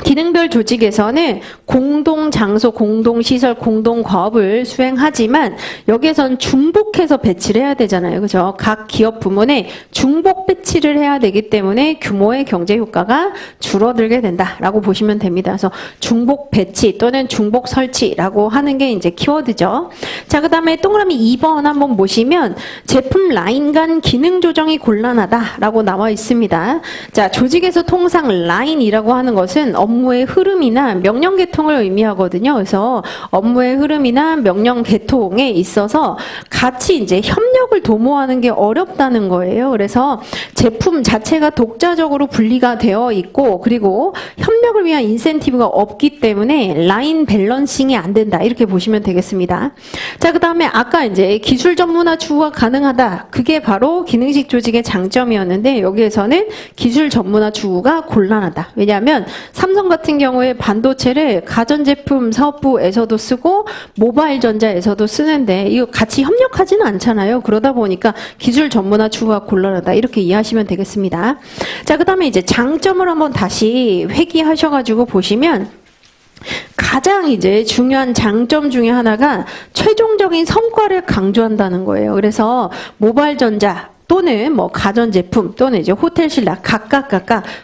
기능별 조직에서는 공동 장소, 공동 시설, 공동 과업을 수행하지만 여기에선 중복해서 배치를 해야 되잖아요. 그죠? 각 기업 부문에 중복 배치를 해야 되기 때문에 규모의 경제 효과가 줄어들게 된다라고 보시면 됩니다. 그래서 중복 배치 또는 중복 설치라고 하는 게 이제 키워드죠. 자, 그다음에 동그라미 2번 한번 보시면 제품 라인 간 기능 조정이 곤란하다라고 나와 있습니다. 자, 조직에서 통상 라인이라고 하는 것은 업무의 흐름이나 명령 계통을 의미하거든요. 그래서 업무의 흐름이나 명령 계통에 있어서 같이 이제 협력을 도모하는 게 어렵다는 거예요. 그래서 제품 자체가 독자적으로 분리가 되어 있고, 그리고 협력을 위한 인센티브가 없기 때문에 라인 밸런싱이 안 된다. 이렇게 보시면 되겠습니다. 자, 그다음에 아까 이제 기술 전문화 추구가 가능하다. 그게 바로 기능식 조직의 장점이었는데 여기에서는 기술 전문화 추구가 곤란하다. 왜냐하면 삼성 삼성 같은 경우에 반도체를 가전제품 사업부에서도 쓰고 모바일 전자에서도 쓰는데 이거 같이 협력하지는 않잖아요. 그러다 보니까 기술 전문화 추구가 곤란하다. 이렇게 이해하시면 되겠습니다. 자, 그다음에 이제 장점을 한번 다시 회귀하셔가지고 보시면 가장 이제 중요한 장점 중에 하나가 최종적인 성과를 강조한다는 거예요. 그래서 모바일 전자 또는 뭐 가전제품 또는 이제 호텔 신라 각각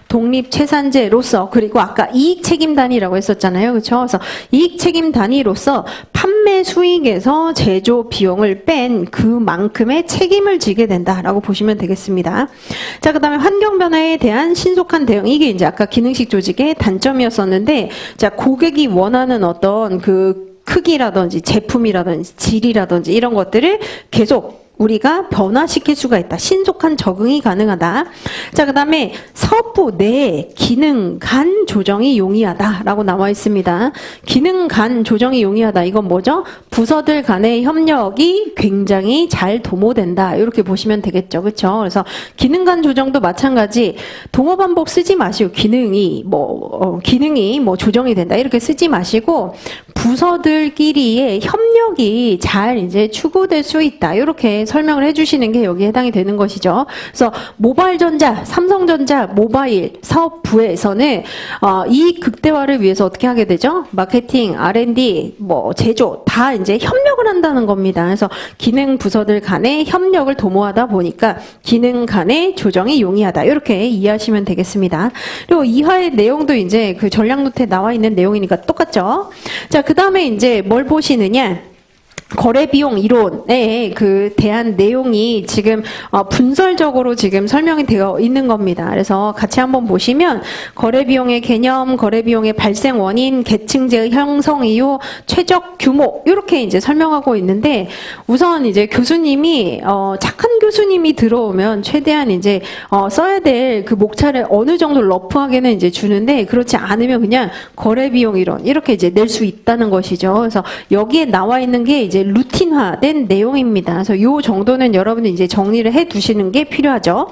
독립 채산제로서 그리고 아까 이익 책임 단위라고 했었잖아요. 그렇죠? 그래서 이익 책임 단위로서 판매 수익에서 제조 비용을 뺀 그만큼의 책임을 지게 된다라고 보시면 되겠습니다. 자, 그다음에 환경 변화에 대한 신속한 대응. 이게 이제 아까 기능식 조직의 단점이었었는데 자, 고객이 원하는 어떤 그 크기라든지 제품이라든지 질이라든지 이런 것들을 계속 우리가 변화시킬 수가 있다. 신속한 적응이 가능하다. 자, 그 다음에 사업부 내 기능 간 조정이 용이하다라고 나와 있습니다. 기능 간 조정이 용이하다. 이건 뭐죠? 부서들 간의 협력이 굉장히 잘 도모된다. 이렇게 보시면 되겠죠. 그렇죠? 그래서 기능 간 조정도 마찬가지. 동어 반복 쓰지 마시고 기능이 뭐 조정이 된다. 이렇게 쓰지 마시고 부서들끼리의 협력이 잘 이제 추구될 수 있다. 이렇게 설명을 해주시는 게 여기에 해당이 되는 것이죠. 그래서 모바일 전자, 삼성전자 모바일 사업부에서는 이 극대화를 위해서 어떻게 하게 되죠? 마케팅, R&D, 뭐 제조 다 이제 협력을 한다는 겁니다. 그래서 기능 부서들 간의 협력을 도모하다 보니까 기능 간의 조정이 용이하다. 이렇게 이해하시면 되겠습니다. 그리고 이하의 내용도 이제 그 전략 노트에 나와 있는 내용이니까 똑같죠. 자, 그 다음에 이제 뭘 보시느냐? 거래 비용 이론에 그 대한 내용이 지금 분설적으로 지금 설명이 되어 있는 겁니다. 그래서 같이 한번 보시면 거래 비용의 개념, 거래 비용의 발생 원인, 계층제의 형성 이유, 최적 규모 이렇게 이제 설명하고 있는데 우선 이제 교수님이 착한 교수님이 들어오면 최대한 이제 써야 될 그 목차를 어느 정도 러프하게는 이제 주는데 그렇지 않으면 그냥 거래 비용 이론 이렇게 이제 낼 수 있다는 것이죠. 그래서 여기에 나와 있는 게 이제 루틴화된 내용입니다. 그래서 이 정도는 여러분이 이제 정리를 해 두시는 게 필요하죠.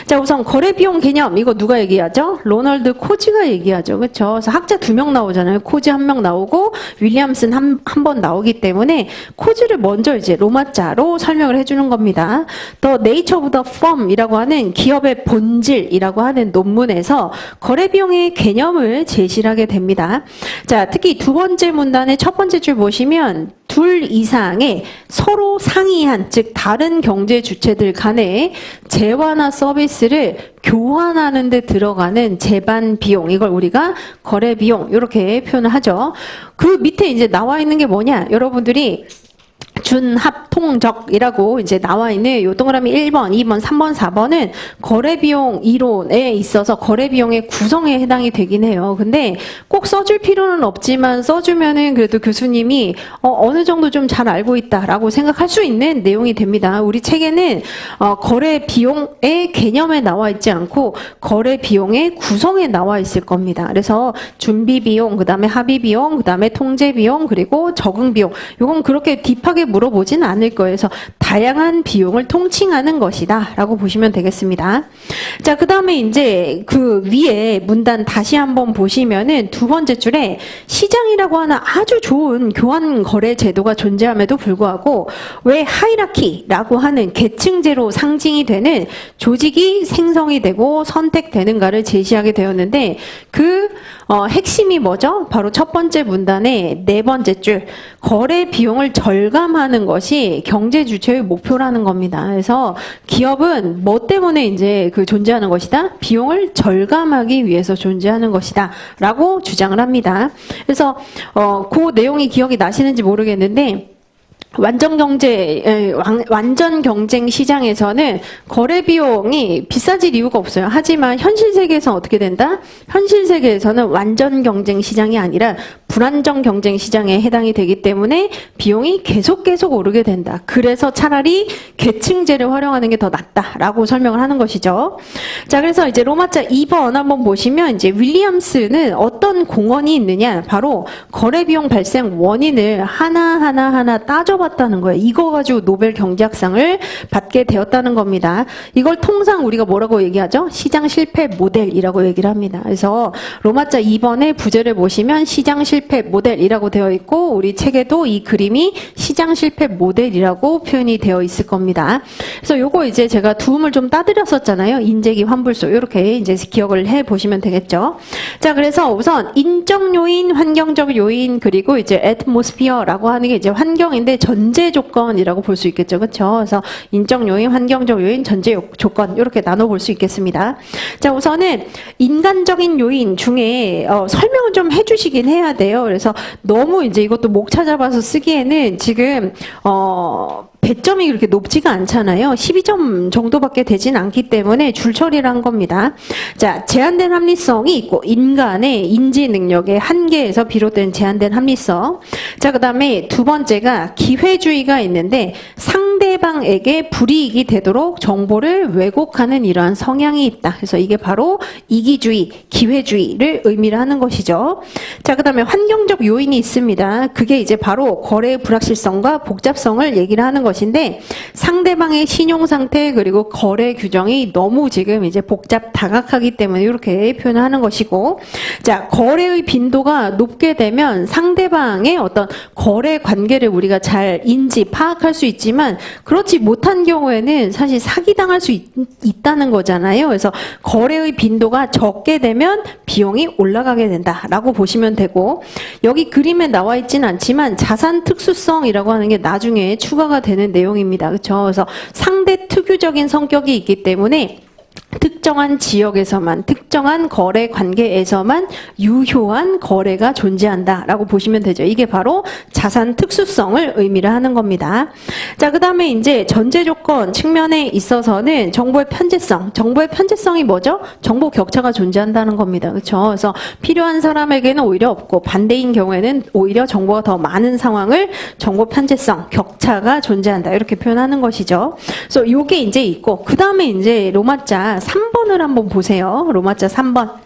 자, 우선 거래 비용 개념 이거 누가 얘기하죠? 로널드 코지가 얘기하죠. 그렇죠? 그래서 학자 2명 나오잖아요. 코지 1명 나오고 윌리엄슨 한 번 나오기 때문에 코지를 먼저 이제 로마자로 설명을 해주는 겁니다. The Nature of the Firm이라고 하는 기업의 본질이라고 하는 논문에서 거래 비용의 개념을 제시를 하게 됩니다. 자, 특히 두 번째 문단의 첫 번째 줄 보시면 둘 이상의 서로 상이한, 즉 다른 경제 주체들 간의 재화나 서비스를 교환하는 데 들어가는 재반 비용, 이걸 우리가 거래 비용 이렇게 표현을 하죠. 그 밑에 이제 나와 있는 게 뭐냐? 여러분들이 준합통적이라고 이제 나와 있는 요 동그라미 1번, 2번, 3번, 4번은 거래비용 이론에 있어서 거래비용의 구성에 해당이 되긴 해요. 근데 꼭 써줄 필요는 없지만 써주면은 그래도 교수님이 어느 정도 좀 잘 알고 있다라고 생각할 수 있는 내용이 됩니다. 우리 책에는 거래비용의 개념에 나와 있지 않고 거래비용의 구성에 나와 있을 겁니다. 그래서 준비비용, 그 다음에 합의비용, 그 다음에 통제비용, 그리고 적응비용. 요건 그렇게 딥하게 물어보진 않을 거예요. 그래서 다양한 비용을 통칭하는 것이다 라고 보시면 되겠습니다. 자, 그 다음에 이제 그 위에 문단 다시 한번 보시면은 두 번째 줄에 시장이라고 하는 아주 좋은 교환 거래 제도가 존재함에도 불구하고 왜 하이라키라고 하는 계층제로 상징이 되는 조직이 생성이 되고 선택되는가를 제시하게 되었는데 그 핵심이 뭐죠? 바로 첫 번째 문단의 네 번째 줄 거래 비용을 절감하는 것이 경제 주체의 목표라는 겁니다. 그래서 기업은 뭐 때문에 이제 그 존재하는 것이다? 비용을 절감하기 위해서 존재하는 것이다. 라고 주장을 합니다. 그래서 그 내용이 기억이 나시는지 모르겠는데 완전 경쟁 시장에서는 거래 비용이 비싸질 이유가 없어요. 하지만 현실 세계에서 어떻게 된다? 현실 세계에서는 완전 경쟁 시장이 아니라 불안정 경쟁 시장에 해당이 되기 때문에 비용이 계속 오르게 된다. 그래서 차라리 계층제를 활용하는 게 더 낫다라고 설명을 하는 것이죠. 자, 그래서 이제 로마자 2번 한번 보시면 이제 윌리엄스는 어떤 공헌이 있느냐? 바로 거래 비용 발생 원인을 하나 따져봐 풀어봤다는 거예요. 이거 가지고 노벨 경제학상을 받게 되었다는 겁니다. 이걸 통상 우리가 뭐라고 얘기하죠? 시장 실패 모델이라고 얘기를 합니다. 그래서 로마자 2번의 부제를 보시면 시장 실패 모델이라고 되어 있고 우리 책에도 이 그림이 시장 실패 모델이라고 표현이 되어 있을 겁니다. 그래서 요거 이제 제가 두음을 좀 따드렸었잖아요. 인재기 환불소 이렇게 이제 기억을 해 보시면 되겠죠. 자, 그래서 우선 인적 요인, 환경적 요인 그리고 이제 애트모스피어라고 하는 게 이제 환경인데 전제 조건이라고 볼 수 있겠죠. 그렇죠? 그래서 인적 요인, 환경적 요인, 전제 조건 이렇게 나눠 볼 수 있겠습니다. 자, 우선은 인간적인 요인 중에 설명을 좀 해주시긴 해야 돼요. 그래서 너무 이제 이것도 목 찾아봐서 쓰기에는 지금 배점이 그렇게 높지가 않잖아요. 12점 정도밖에 되진 않기 때문에 줄처리를 한 겁니다. 자, 제한된 합리성이 있고 인간의 인지 능력의 한계에서 비롯된 제한된 합리성. 자, 그 다음에 두 번째가 기회주의가 있는데 상대방에게 불이익이 되도록 정보를 왜곡하는 이러한 성향이 있다. 그래서 이게 바로 이기주의, 기회주의를 의미를 하는 것이죠. 자, 그 다음에 환경적 요인이 있습니다. 그게 이제 바로 거래의 불확실성과 복잡성을 얘기를 하는 것인데 상대방의 신용 상태 그리고 거래 규정이 너무 지금 이제 복잡 다각하기 때문에 이렇게 표현하는 것이고, 자, 거래의 빈도가 높게 되면 상대방의 어떤 거래 관계를 우리가 잘 인지 파악할 수 있지만 그렇지 못한 경우에는 사실 사기당할 수 있다는 거잖아요. 그래서 거래의 빈도가 적게 되면 비용이 올라가게 된다라고 보시면 되고, 여기 그림에 나와 있지는 않지만 자산 특수성이라고 하는 게 나중에 추가가 되는 내용입니다. 그렇죠? 그래서 상대 특유적인 성격이 있기 때문에 특정한 지역에서만, 특정한 거래 관계에서만 유효한 거래가 존재한다라고 보시면 되죠. 이게 바로 자산 특수성을 의미를 하는 겁니다. 자, 그 다음에 이제 전제 조건 측면에 있어서는 정보의 편제성. 정보의 편제성이 뭐죠? 정보 격차가 존재한다는 겁니다. 그렇죠? 그래서 필요한 사람에게는 오히려 없고 반대인 경우에는 오히려 정보가 더 많은 상황을 정보 편제성, 격차가 존재한다. 이렇게 표현하는 것이죠. 그래서 요게 이제 있고, 그 다음에 이제 로마자 3번을 한번 보세요. 로마자 3번.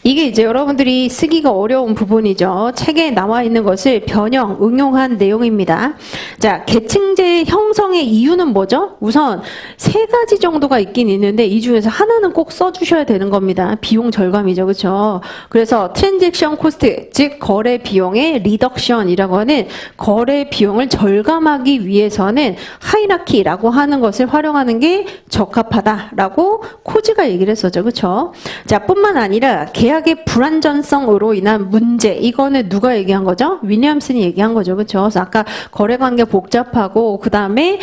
이게 이제 여러분들이 쓰기가 어려운 부분이죠. 책에 나와 있는 것을 변형, 응용한 내용입니다. 자, 계층제 형성의 이유는 뭐죠? 우선 세 가지 정도가 있긴 있는데 이 중에서 하나는 꼭 써주셔야 되는 겁니다. 비용 절감이죠. 그렇죠? 그래서 트랜잭션 코스트, 즉 거래 비용의 리덕션이라고 하는 거래 비용을 절감하기 위해서는 하이라키라고 하는 것을 활용하는 게 적합하다라고 코즈가 얘기를 했었죠. 그렇죠? 자, 뿐만 아니라 계약의 불안전성으로 인한 문제, 이거는 누가 얘기한 거죠? 위니엄슨이 얘기한 거죠. 그렇죠? 그래서 아까 거래관계 복잡하고 그 다음에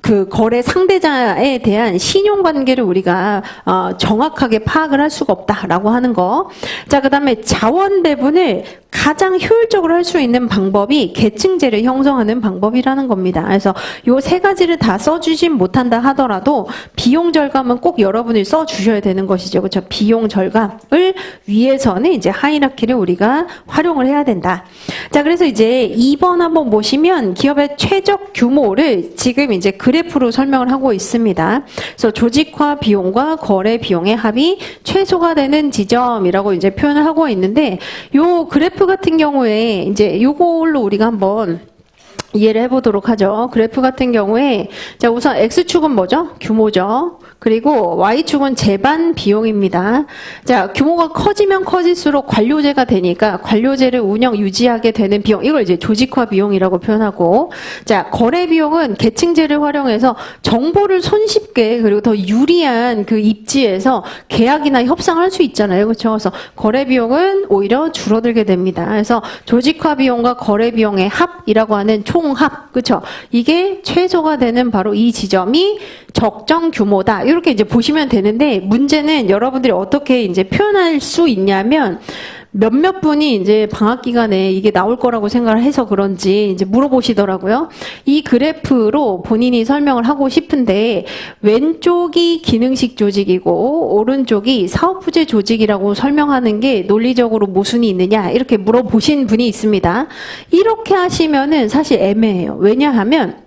그 거래 상대자에 대한 신용관계를 우리가 정확하게 파악을 할 수가 없다라고 하는 거. 자, 그 다음에 자원 배분을 가장 효율적으로 할 수 있는 방법이 계층제를 형성하는 방법이라는 겁니다. 그래서 요 세 가지를 다 써주진 못한다 하더라도 비용 절감은 꼭 여러분이 써주셔야 되는 것이죠. 그렇죠? 비용 절감을 위해서는 이제 하이라키를 우리가 활용을 해야 된다. 자, 그래서 이제 2번 한번 보시면 기업의 최적 규모를 지금 이제 그래프로 설명을 하고 있습니다. 그래서 조직화 비용과 거래 비용의 합이 최소가 되는 지점이라고 이제 표현을 하고 있는데, 요 그래프 같은 경우에 이제 요걸로 우리가 한번 이해를 해보도록 하죠. 그래프 같은 경우에 자, 우선 X축은 뭐죠? 규모죠. 그리고 Y축은 재반 비용입니다. 자, 규모가 커지면 커질수록 관료제가 되니까 관료제를 운영 유지하게 되는 비용, 이걸 이제 조직화 비용이라고 표현하고, 자, 거래 비용은 계층제를 활용해서 정보를 손쉽게 그리고 더 유리한 그 입지에서 계약이나 협상할 수 있잖아요. 그렇죠? 그래서 거래 비용은 오히려 줄어들게 됩니다. 그래서 조직화 비용과 거래 비용의 합이라고 하는 총합, 그렇죠? 이게 최소가 되는 바로 이 지점이 적정 규모다. 이렇게 이제 보시면 되는데, 문제는 여러분들이 어떻게 이제 표현할 수 있냐면, 몇몇 분이 이제 방학 기간에 이게 나올 거라고 생각을 해서 그런지 이제 물어보시더라고요. 이 그래프로 본인이 설명을 하고 싶은데, 왼쪽이 기능식 조직이고 오른쪽이 사업부재 조직이라고 설명하는 게 논리적으로 모순이 있느냐, 이렇게 물어보신 분이 있습니다. 이렇게 하시면은 사실 애매해요. 왜냐하면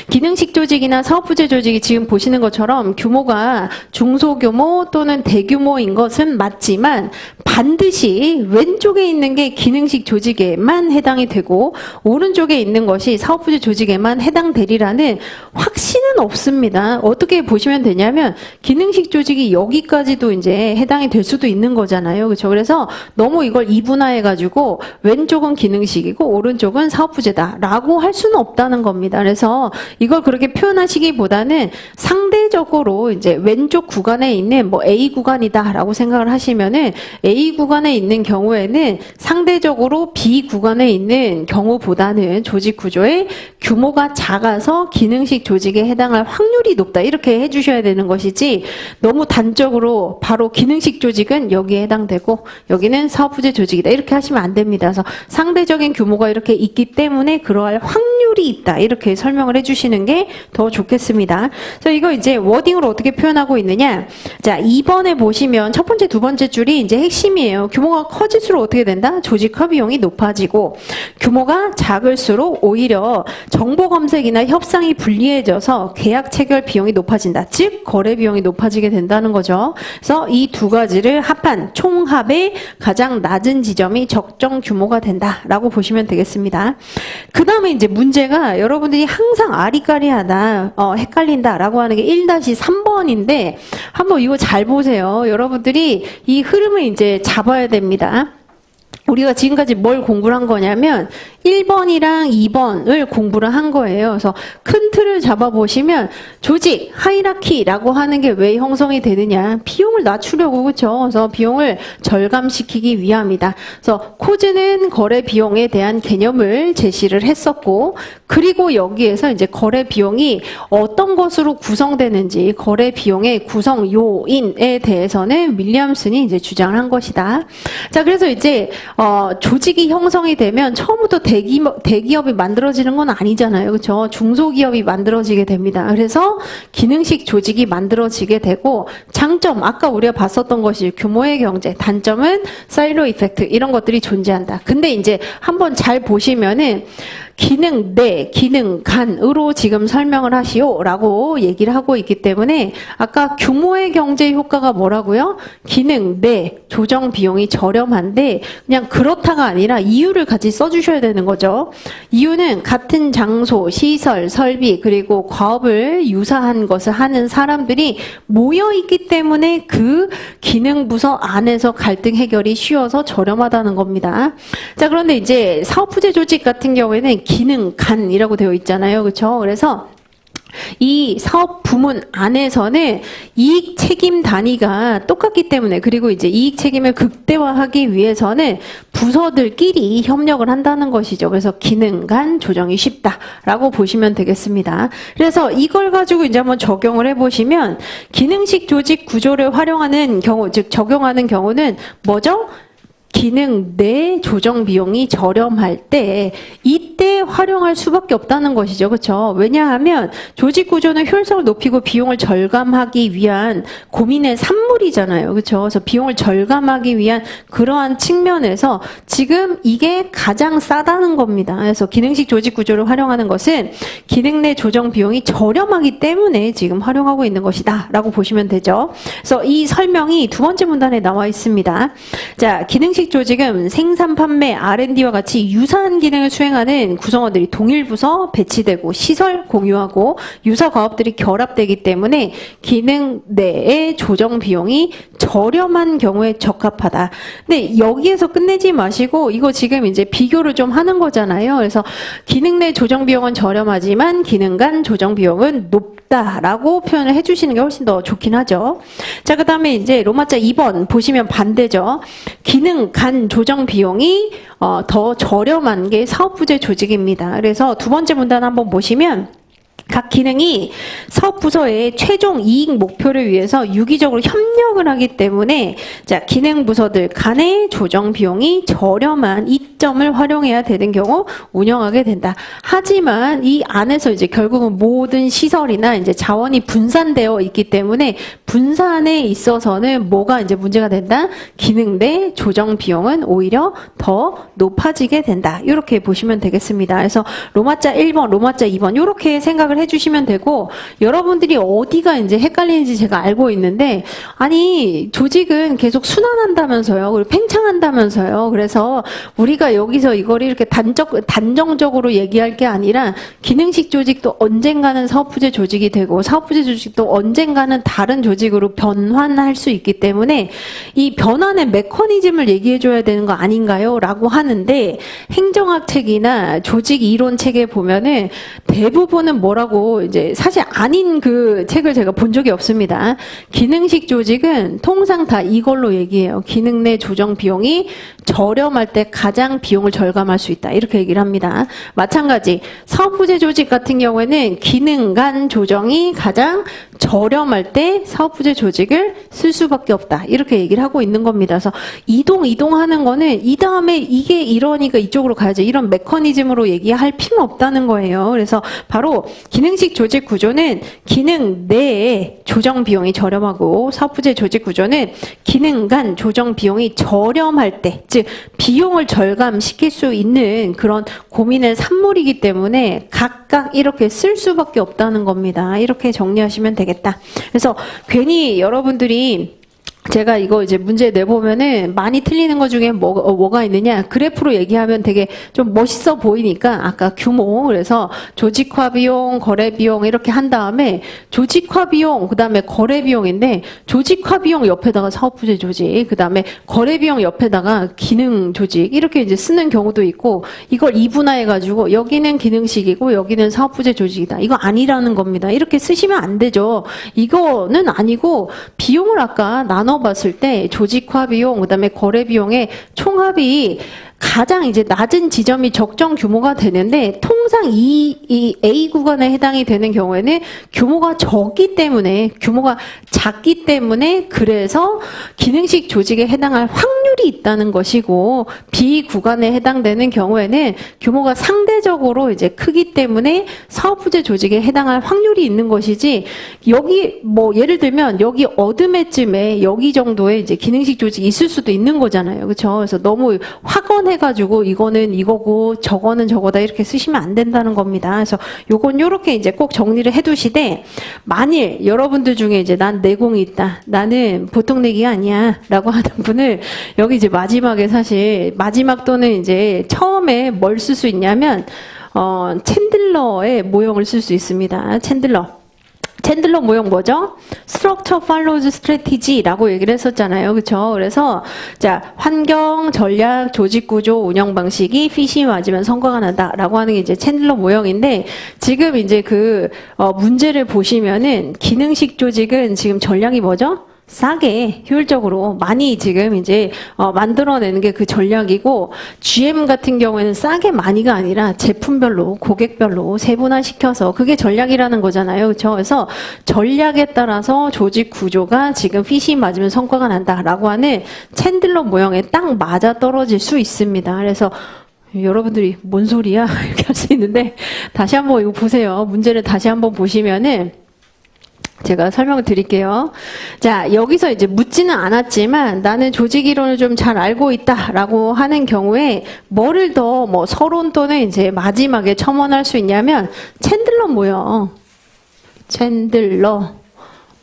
기능식 조직이나 사업부재 조직이 지금 보시는 것처럼 규모가 중소규모 또는 대규모인 것은 맞지만 반드시 왼쪽에 있는 게 기능식 조직에만 해당이 되고 오른쪽에 있는 것이 사업부재 조직에만 해당되리라는 확신은 없습니다. 어떻게 보시면 되냐면 기능식 조직이 여기까지도 이제 해당이 될 수도 있는 거잖아요. 그렇죠? 그래서 너무 이걸 이분화해가지고 왼쪽은 기능식이고 오른쪽은 사업부재다라고 할 수는 없다는 겁니다. 그래서 이걸 그렇게 표현하시기보다는 상대적으로 이제 왼쪽 구간에 있는 뭐 A 구간이다라고 생각을 하시면은 A 구간에 있는 경우에는 상대적으로 B 구간에 있는 경우보다는 조직 구조의 규모가 작아서 기능식 조직에 해당할 확률이 높다 이렇게 해주셔야 되는 것이지 너무 단적으로 바로 기능식 조직은 여기에 해당되고 여기는 사업부재 조직이다 이렇게 하시면 안 됩니다. 그래서 상대적인 규모가 이렇게 있기 때문에 그러할 확률이 있다 이렇게 설명을 해주시는 게 더 좋겠습니다. 그래서 이거 이제 워딩으로 어떻게 표현하고 있느냐? 자, 2번에 보시면 첫 번째, 두 번째 줄이 이제 핵심이에요. 규모가 커질수록 어떻게 된다? 조직화 비용이 높아지고 규모가 작을수록 오히려 정보 검색이나 협상이 불리해져서 계약 체결 비용이 높아진다. 즉 거래 비용이 높아지게 된다는 거죠. 그래서 이 두 가지를 합한 총합의 가장 낮은 지점이 적정 규모가 된다라고 보시면 되겠습니다. 그 다음에 이제 문제가 여러분들이 항상 아리까리하다, 헷갈린다라고 하는 게 1-3번인데 한번 이거 잘 보세요. 여러분들이 이 흐름을 이제 잡아야 됩니다. 우리가 지금까지 뭘 공부를 한 거냐면 1번이랑 2번을 공부를 한 거예요. 그래서 큰 틀을 잡아보시면 조직, 하이라키라고 하는 게 왜 형성이 되느냐. 비용을 낮추려고, 그렇죠? 그래서 비용을 절감시키기 위함이다. 그래서 코즈는 거래 비용에 대한 개념을 제시를 했었고 그리고 여기에서 이제 거래 비용이 어떤 것으로 구성되는지 거래 비용의 구성 요인에 대해서는 윌리엄슨이 이제 주장을 한 것이다. 자, 그래서 이제 조직이 형성이 되면 처음부터 대기업이 만들어지는 건 아니잖아요. 그렇죠? 중소기업이 만들어지게 됩니다. 그래서 기능식 조직이 만들어지게 되고 장점, 아까 우리가 봤었던 것이 규모의 경제, 단점은 사일로 이펙트 이런 것들이 존재한다. 근데 이제 한번 잘 보시면은 기능 내, 기능 간으로 지금 설명을 하시오라고 얘기를 하고 있기 때문에 아까 규모의 경제 효과가 뭐라고요? 기능 내, 조정 비용이 저렴한데 그냥 그렇다가 아니라 이유를 같이 써주셔야 되는 거죠. 이유는 같은 장소, 시설, 설비 그리고 과업을 유사한 것을 하는 사람들이 모여있기 때문에 그 기능 부서 안에서 갈등 해결이 쉬워서 저렴하다는 겁니다. 자, 그런데 이제 사업부재 조직 같은 경우에는 기능 간이라고 되어 있잖아요. 그렇죠? 그래서 이 사업 부문 안에서는 이익 책임 단위가 똑같기 때문에 그리고 이제 이익 책임을 극대화하기 위해서는 부서들끼리 협력을 한다는 것이죠. 그래서 기능 간 조정이 쉽다라고 보시면 되겠습니다. 그래서 이걸 가지고 이제 한번 적용을 해보시면 기능식 조직 구조를 활용하는 경우, 즉 적용하는 경우는 뭐죠? 기능 내 조정 비용이 저렴할 때 이때 활용할 수밖에 없다는 것이죠. 그렇죠? 왜냐하면 조직 구조는 효율성을 높이고 비용을 절감하기 위한 고민의 산물이잖아요. 그렇죠? 그래서 비용을 절감하기 위한 그러한 측면에서 지금 이게 가장 싸다는 겁니다. 그래서 기능식 조직 구조를 활용하는 것은 기능 내 조정 비용이 저렴하기 때문에 지금 활용하고 있는 것이다 라고 보시면 되죠. 그래서 이 설명이 두 번째 문단에 나와 있습니다. 자, 기능식 조직은 생산, 판매, R&D와 같이 유사한 기능을 수행하는 구성원들이 동일 부서 배치되고 시설 공유하고 유사 과업들이 결합되기 때문에 기능 내의 조정 비용이 저렴한 경우에 적합하다. 근데 여기에서 끝내지 마시고 이거 지금 이제 비교를 좀 하는 거잖아요. 그래서 기능 내 조정 비용은 저렴하지만 기능 간 조정 비용은 높다라고 표현을 해주시는 게 훨씬 더 좋긴 하죠. 자, 그 다음에 이제 로마자 2번 보시면 반대죠. 기능 간 조정 비용이 더 저렴한 게 사업부재 조직입니다. 그래서 두 번째 문단 한번 보시면 각 기능이 사업 부서의 최종 이익 목표를 위해서 유기적으로 협력을 하기 때문에 자, 기능 부서들 간의 조정 비용이 저렴한 이점을 활용해야 되는 경우 운영하게 된다. 하지만 이 안에서 이제 결국은 모든 시설이나 이제 자원이 분산되어 있기 때문에 분산에 있어서는 뭐가 이제 문제가 된다? 기능 내 조정 비용은 오히려 더 높아지게 된다. 이렇게 보시면 되겠습니다. 그래서 로마자 1번, 로마자 2번 이렇게 생각을 해주시면 되고 여러분들이 어디가 이제 헷갈리는지 제가 알고 있는데 아니 조직은 계속 순환한다면서요. 그리고 팽창한다면서요. 그래서 우리가 여기서 이걸 이렇게 단정적으로 얘기할 게 아니라 기능식 조직도 언젠가는 사업부재 조직이 되고 사업부재 조직도 언젠가는 다른 조직으로 변환할 수 있기 때문에 이 변환의 메커니즘을 얘기해 줘야 되는 거 아닌가요? 라고 하는데 행정학 책이나 조직 이론 책에 보면은 대부분은 뭐라고 이제 사실 아닌 그 책을 제가 본 적이 없습니다. 기능식 조직은 통상 다 이걸로 얘기해요. 기능 내 조정 비용이 저렴할 때 가장 비용을 절감할 수 있다. 이렇게 얘기를 합니다. 마찬가지 사업부재 조직 같은 경우에는 기능 간 조정이 가장 저렴할 때 사업부재 조직을 쓸 수밖에 없다. 이렇게 얘기를 하고 있는 겁니다. 그래서 이동하는 거는 이 다음에 이게 이러니까 이쪽으로 가야죠. 이런 메커니즘으로 얘기할 필요 없다는 거예요. 그래서 바로 기능식 조직 구조는 기능 내에 조정 비용이 저렴하고 사업부재 조직 구조는 기능 간 조정 비용이 저렴할 때, 즉 비용을 절감시킬 수 있는 그런 고민의 산물이기 때문에 각각 이렇게 쓸 수밖에 없다는 겁니다. 이렇게 정리하시면 되겠다. 그래서 괜히 여러분들이 제가 이거 이제 문제 내보면은 많이 틀리는 것 중에 뭐가 있느냐. 그래프로 얘기하면 되게 좀 멋있어 보이니까 아까 규모, 그래서 조직화 비용, 거래 비용 이렇게 한 다음에 조직화 비용, 그 다음에 거래 비용인데 조직화 비용 옆에다가 사업부재 조직, 그 다음에 거래 비용 옆에다가 기능 조직 이렇게 이제 쓰는 경우도 있고 이걸 이분화해가지고 여기는 기능식이고 여기는 사업부재 조직이다. 이거 아니라는 겁니다. 이렇게 쓰시면 안 되죠. 이거는 아니고 비용을 아까 나눠 봤을 때 조직화 비용, 그다음에 거래 비용의 총합이 가장 이제 낮은 지점이 적정 규모가 되는데 통상 이 A 구간에 해당이 되는 경우에는 규모가 적기 때문에 규모가 작기 때문에 그래서 기능식 조직에 해당할 확률이 있다는 것이고 B 구간에 해당되는 경우에는 규모가 상대적으로 이제 크기 때문에 사업부재 조직에 해당할 확률이 있는 것이지 여기 뭐 예를 들면 여기 어드매쯤에 여기 정도의 이제 기능식 조직이 있을 수도 있는 거잖아요. 그렇죠? 그래서 너무 확언해가지고 이거는 이거고 저거는 저거다 이렇게 쓰시면 안 된다는 겁니다. 그래서 요건 요렇게 이제 꼭 정리를 해두시되 만일 여러분들 중에 이제 난 내공이 있다. 나는 보통 내기가 아니야. 라고 하는 분을 여기 이제 마지막에 사실 마지막 또는 이제 처음에 뭘 쓸 수 있냐면 챈들러의 모형을 쓸 수 있습니다. 챈들러 모형 뭐죠? Structure follows strategy라고 얘기를 했었잖아요. 그렇죠? 그래서 자, 환경, 전략, 조직 구조, 운영 방식이 핏이 맞으면 성과가 난다라고 하는 게 이제 챈들러 모형인데 지금 이제 그 문제를 보시면은 기능식 조직은 지금 전략이 뭐죠? 싸게 효율적으로 많이 지금 이제 만들어내는 게 그 전략이고 GM 같은 경우에는 싸게 많이가 아니라 제품별로 고객별로 세분화시켜서 그게 전략이라는 거잖아요. 그렇죠? 그래서 전략에 따라서 조직 구조가 지금 핏이 맞으면 성과가 난다라고 하는 챈들러 모형에 딱 맞아 떨어질 수 있습니다. 그래서 여러분들이 뭔 소리야? 이렇게 할 수 있는데 다시 한번 이거 보세요. 문제를 다시 한번 보시면은 제가 설명을 드릴게요. 자, 여기서 이제 묻지는 않았지만 나는 조직 이론을 좀 잘 알고 있다라고 하는 경우에 뭐를 더 뭐 서론 또는 이제 마지막에 첨언할 수 있냐면 챈들러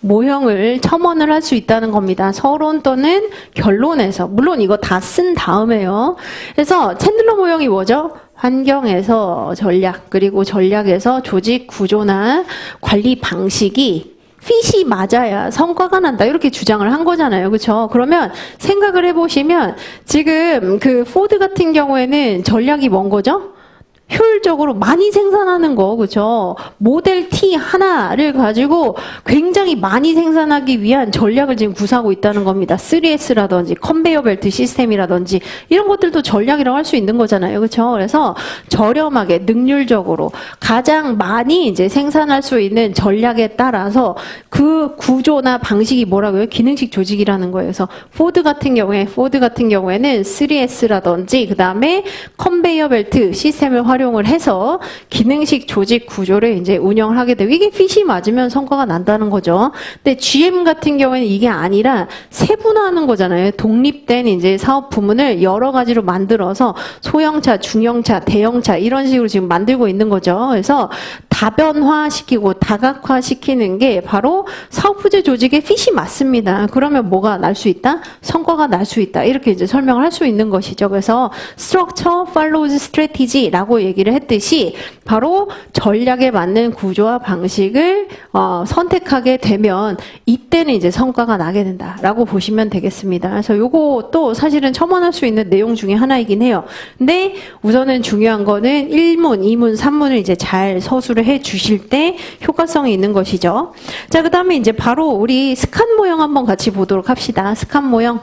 모형을 첨언을 할 수 있다는 겁니다. 서론 또는 결론에서. 물론 이거 다 쓴 다음에요. 그래서 챈들러 모형이 뭐죠? 환경에서 전략, 그리고 전략에서 조직 구조나 관리 방식이 핏이 맞아야 성과가 난다 이렇게 주장을 한 거잖아요. 그렇죠? 그러면 생각을 해보시면 지금 그 포드 같은 경우에는 전략이 뭔 거죠? 효율적으로 많이 생산하는 거, 그죠? 모델 T 하나를 가지고 굉장히 많이 생산하기 위한 전략을 지금 구사하고 있다는 겁니다. 3S라든지 컨베이어 벨트 시스템이라든지 이런 것들도 전략이라고 할 수 있는 거잖아요. 그렇죠? 그래서 저렴하게 능률적으로 가장 많이 이제 생산할 수 있는 전략에 따라서 그 구조나 방식이 뭐라고요? 기능식 조직이라는 거예요. 그래서 포드 같은 경우에는 3S라든지 그다음에 컨베이어 벨트 시스템을 활용을 해서 기능식 조직 구조를 이제 운영을 하게 되고 이게 핏이 맞으면 성과가 난다는 거죠. 근데 GM 같은 경우에는 이게 아니라 세분화하는 거잖아요. 독립된 이제 사업 부문을 여러 가지로 만들어서 소형차, 중형차, 대형차 이런 식으로 지금 만들고 있는 거죠. 그래서 다변화시키고 다각화시키는 게 바로 사업부재 조직의 핏이 맞습니다. 그러면 뭐가 날 수 있다? 성과가 날 수 있다. 이렇게 이제 설명을 할 수 있는 것이죠. 그래서 Structure follows strategy라고 얘기를 했듯이 바로 전략에 맞는 구조와 방식을 선택하게 되면 이때는 이제 성과가 나게 된다라고 보시면 되겠습니다. 그래서 요것도 사실은 첨언할 수 있는 내용 중에 하나이긴 해요. 근데 우선은 중요한 거는 1문, 2문, 3문을 이제 잘 서술을 해 주실 때 효과성이 있는 것이죠. 자, 그다음에 이제 바로 우리 스칸 모형 한번 같이 보도록 합시다. 스칸 모형.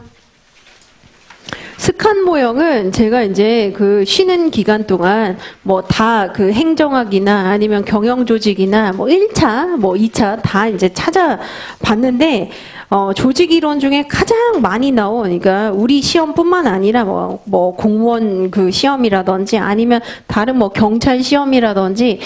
스칸 모형은 제가 이제 그 쉬는 기간 동안 뭐 다 그 행정학이나 아니면 경영조직이나 뭐 1차, 뭐 2차 다 이제 찾아봤는데 조직 이론 중에 가장 많이 나온, 그러니까 우리 시험뿐만 아니라 뭐 공무원 그 시험이라든지 아니면 다른 뭐 경찰 시험이라든지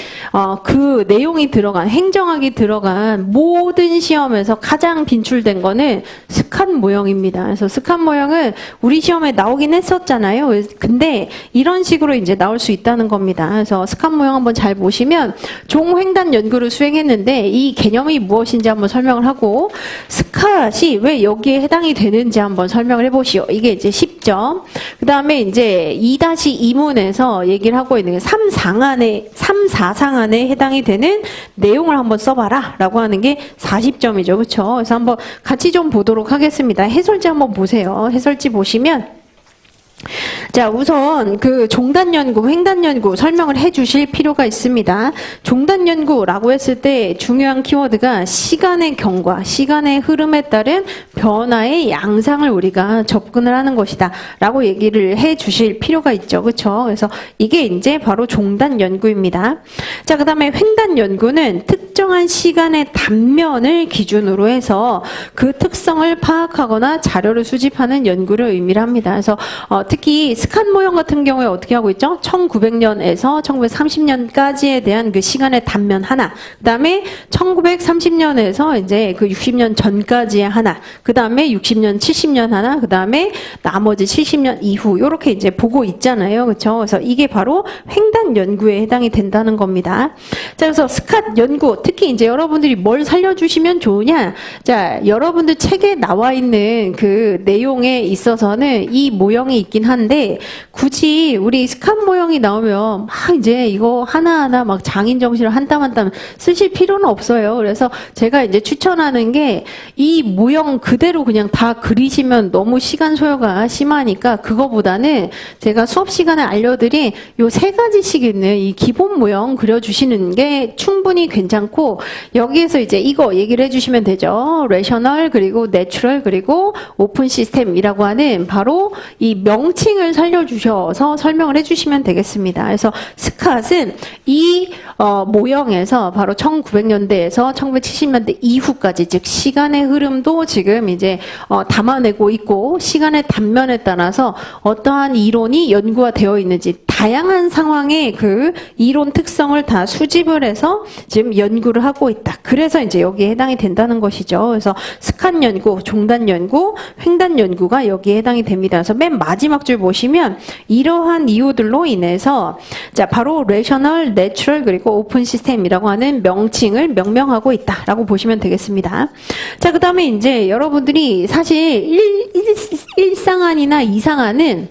그 내용이 들어간 행정학이 들어간 모든 시험에서 가장 빈출된 거는 스칸 모형입니다. 그래서 스칸 모형은 우리 시험에 나오긴 했었잖아요. 근데 이런 식으로 이제 나올 수 있다는 겁니다. 그래서 스칸 모형 한번 잘 보시면 종횡단 연구를 수행했는데 이 개념이 무엇인지 한번 설명을 하고 스캇이 왜 여기에 해당이 되는지 한번 설명을 해보시오. 이게 이제 10점. 그 다음에 이제 2-2문에서 얘기를 하고 있는 게 3-4상안에 해당이 되는 내용을 한번 써봐라 라고 하는 게 40점이죠. 그렇죠? 그래서 한번 같이 좀 보도록 하겠습니다. 해설지 한번 보세요. 해설지 보시면 자, 우선 그 종단 연구, 횡단 연구 설명을 해 주실 필요가 있습니다. 종단 연구라고 했을 때 중요한 키워드가 시간의 경과, 시간의 흐름에 따른 변화의 양상을 우리가 접근을 하는 것이다 라고 얘기를 해 주실 필요가 있죠. 그렇죠? 그래서 이게 이제 바로 종단 연구입니다. 자, 그다음에 횡단 연구는 특정한 시간의 단면을 기준으로 해서 그 특성을 파악하거나 자료를 수집하는 연구를 의미를 합니다. 그래서 특히 스칸 모형 같은 경우에 어떻게 하고 있죠? 1900년에서 1930년까지에 대한 그 시간의 단면 하나, 그 다음에 1930년에서 이제 그 60년 전까지의 하나, 그 다음에 60년, 70년 하나, 그 다음에 나머지 70년 이후, 요렇게 이제 보고 있잖아요. 그렇죠? 그래서 이게 바로 횡단 연구에 해당이 된다는 겁니다. 자, 그래서 스캇 연구, 특히 이제 여러분들이 뭘 살려주시면 좋으냐? 자, 여러분들 책에 나와 있는 그 내용에 있어서는 이 모형이 있긴 한데 굳이 우리 스칸 모형이 나오면 막 이제 이거 하나하나 막 장인 정신을 한 땀 한 땀 쓰실 필요는 없어요. 그래서 제가 이제 추천하는 게 이 모형 그대로 그냥 다 그리시면 너무 시간 소요가 심하니까 그거보다는 제가 수업 시간에 알려드린 요 3가지씩 있는 이 기본 모형 그려주시는 게 충분히 괜찮고 여기에서 이제 이거 얘기를 해주시면 되죠. 레셔널 그리고 내추럴 그리고 오픈 시스템이라고 하는 바로 이 명칭을 살려주셔서 설명을 해주시면 되겠습니다. 그래서 스캇은 이 모형에서 바로 1900년대에서 1970년대 이후까지 즉 시간의 흐름도 지금 이제 담아내고 있고 시간의 단면에 따라서 어떠한 이론이 연구가 되어 있는지 다양한 상황의 그 이론 특성을 다 수집을 해서 지금 연구를 하고 있다. 그래서 이제 여기에 해당이 된다는 것이죠. 그래서 스칸 연구, 종단 연구, 횡단 연구가 여기에 해당이 됩니다. 그래서 맨 마지막 줄 보시면 이러한 이유들로 인해서 자 바로 레셔널, 내추럴 그리고 오픈 시스템이라고 하는 명칭을 명명하고 있다라고 보시면 되겠습니다. 자 그다음에 이제 여러분들이 사실 1상안이나 2상안은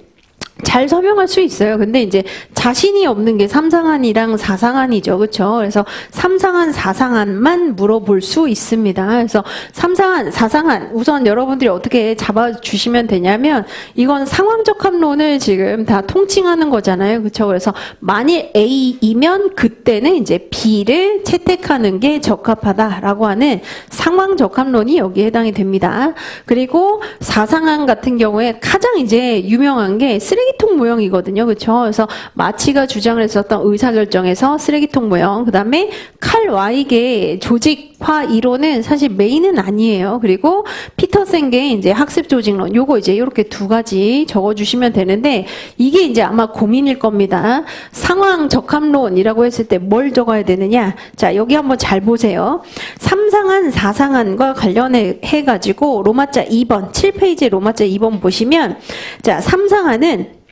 잘 설명할 수 있어요. 근데 이제 자신이 없는 게 삼상한이랑 사상한이죠. 그렇죠? 그래서 삼상한, 사상한만 물어볼 수 있습니다. 그래서 삼상한, 사상한 우선 여러분들이 어떻게 잡아주시면 되냐면 이건 상황적합론을 지금 다 통칭하는 거잖아요. 그렇죠? 그래서 만일 A이면 그때는 이제 B를 채택하는 게 적합하다라고 하는 상황적합론이 여기에 해당이 됩니다. 그리고 사상한 같은 경우에 가장 이제 유명한 게 쓰레기통 모형이거든요. 그렇죠? 그래서 마치가 주장을 했었던 의사결정에서 쓰레기통 모형, 그 다음에 칼 와이게 조직화 이론은 사실 메인은 아니에요. 그리고 피터센게 이제 학습 조직론, 요거 이제 이렇게 두 가지 적어주시면 되는데 이게 이제 아마 고민일 겁니다. 상황 적합론이라고 했을 때 뭘 적어야 되느냐? 자, 여기 한번 잘 보세요. 삼상한, 사상한과 관련해 가지고 로마자 2번, 7페이지 로마자 2번 보시면 자, 삼상한은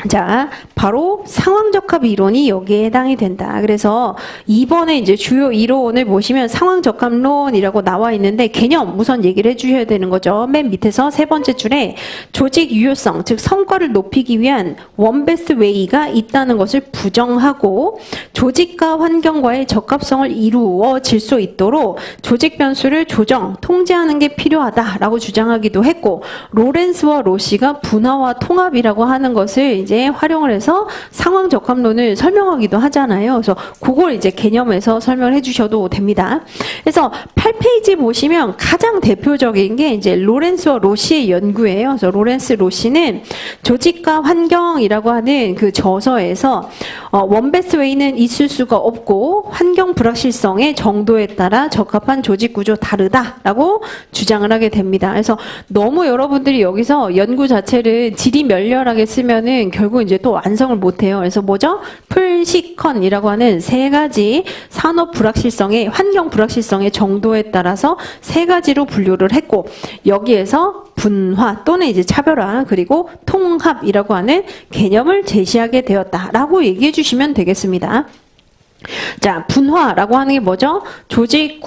자, 바로 상황적합 이론이 여기에 해당이 된다. 그래서 2번에 이제 주요 이론을 보시면 상황적합론이라고 나와 있는데 개념 우선 얘기를 해주셔야 되는 거죠. 맨 밑에서 세 번째 줄에 조직 유효성, 즉 성과를 높이기 위한 원베스트 웨이가 있다는 것을 부정하고 조직과 환경과의 적합성을 이루어질 수 있도록 조직 변수를 조정, 통제하는 게 필요하다라고 주장하기도 했고 로렌스와 로시가 분화와 통합이라고 하는 것을 이제 활용을 해서 상황 적합론을 설명하기도 하잖아요. 그래서 그걸 이제 개념에서 설명을 해주셔도 됩니다. 그래서 8페이지 보시면 가장 대표적인 게 이제 로렌스와 로시의 연구예요. 그래서 로렌스 로시는 조직과 환경이라고 하는 그 저서에서 원베스트 웨이는 있을 수가 없고 환경 불확실성의 정도에 따라 적합한 조직 구조 다르다라고 주장을 하게 됩니다. 그래서 너무 여러분들이 여기서 연구 자체를 지리멸렬하게 쓰면은 결국 이제 또 완성을 못해요. 그래서 뭐죠? 풀시컨이라고 하는 세 가지 산업 불확실성의 환경 불확실성의 정도에 따라서 세 가지로 분류를 했고 여기에서 분화 또는 이제 차별화 그리고 통합이라고 하는 개념을 제시하게 되었다라고 얘기해 주시면 되겠습니다. 자, 분화라고 하는 게 뭐죠? 조직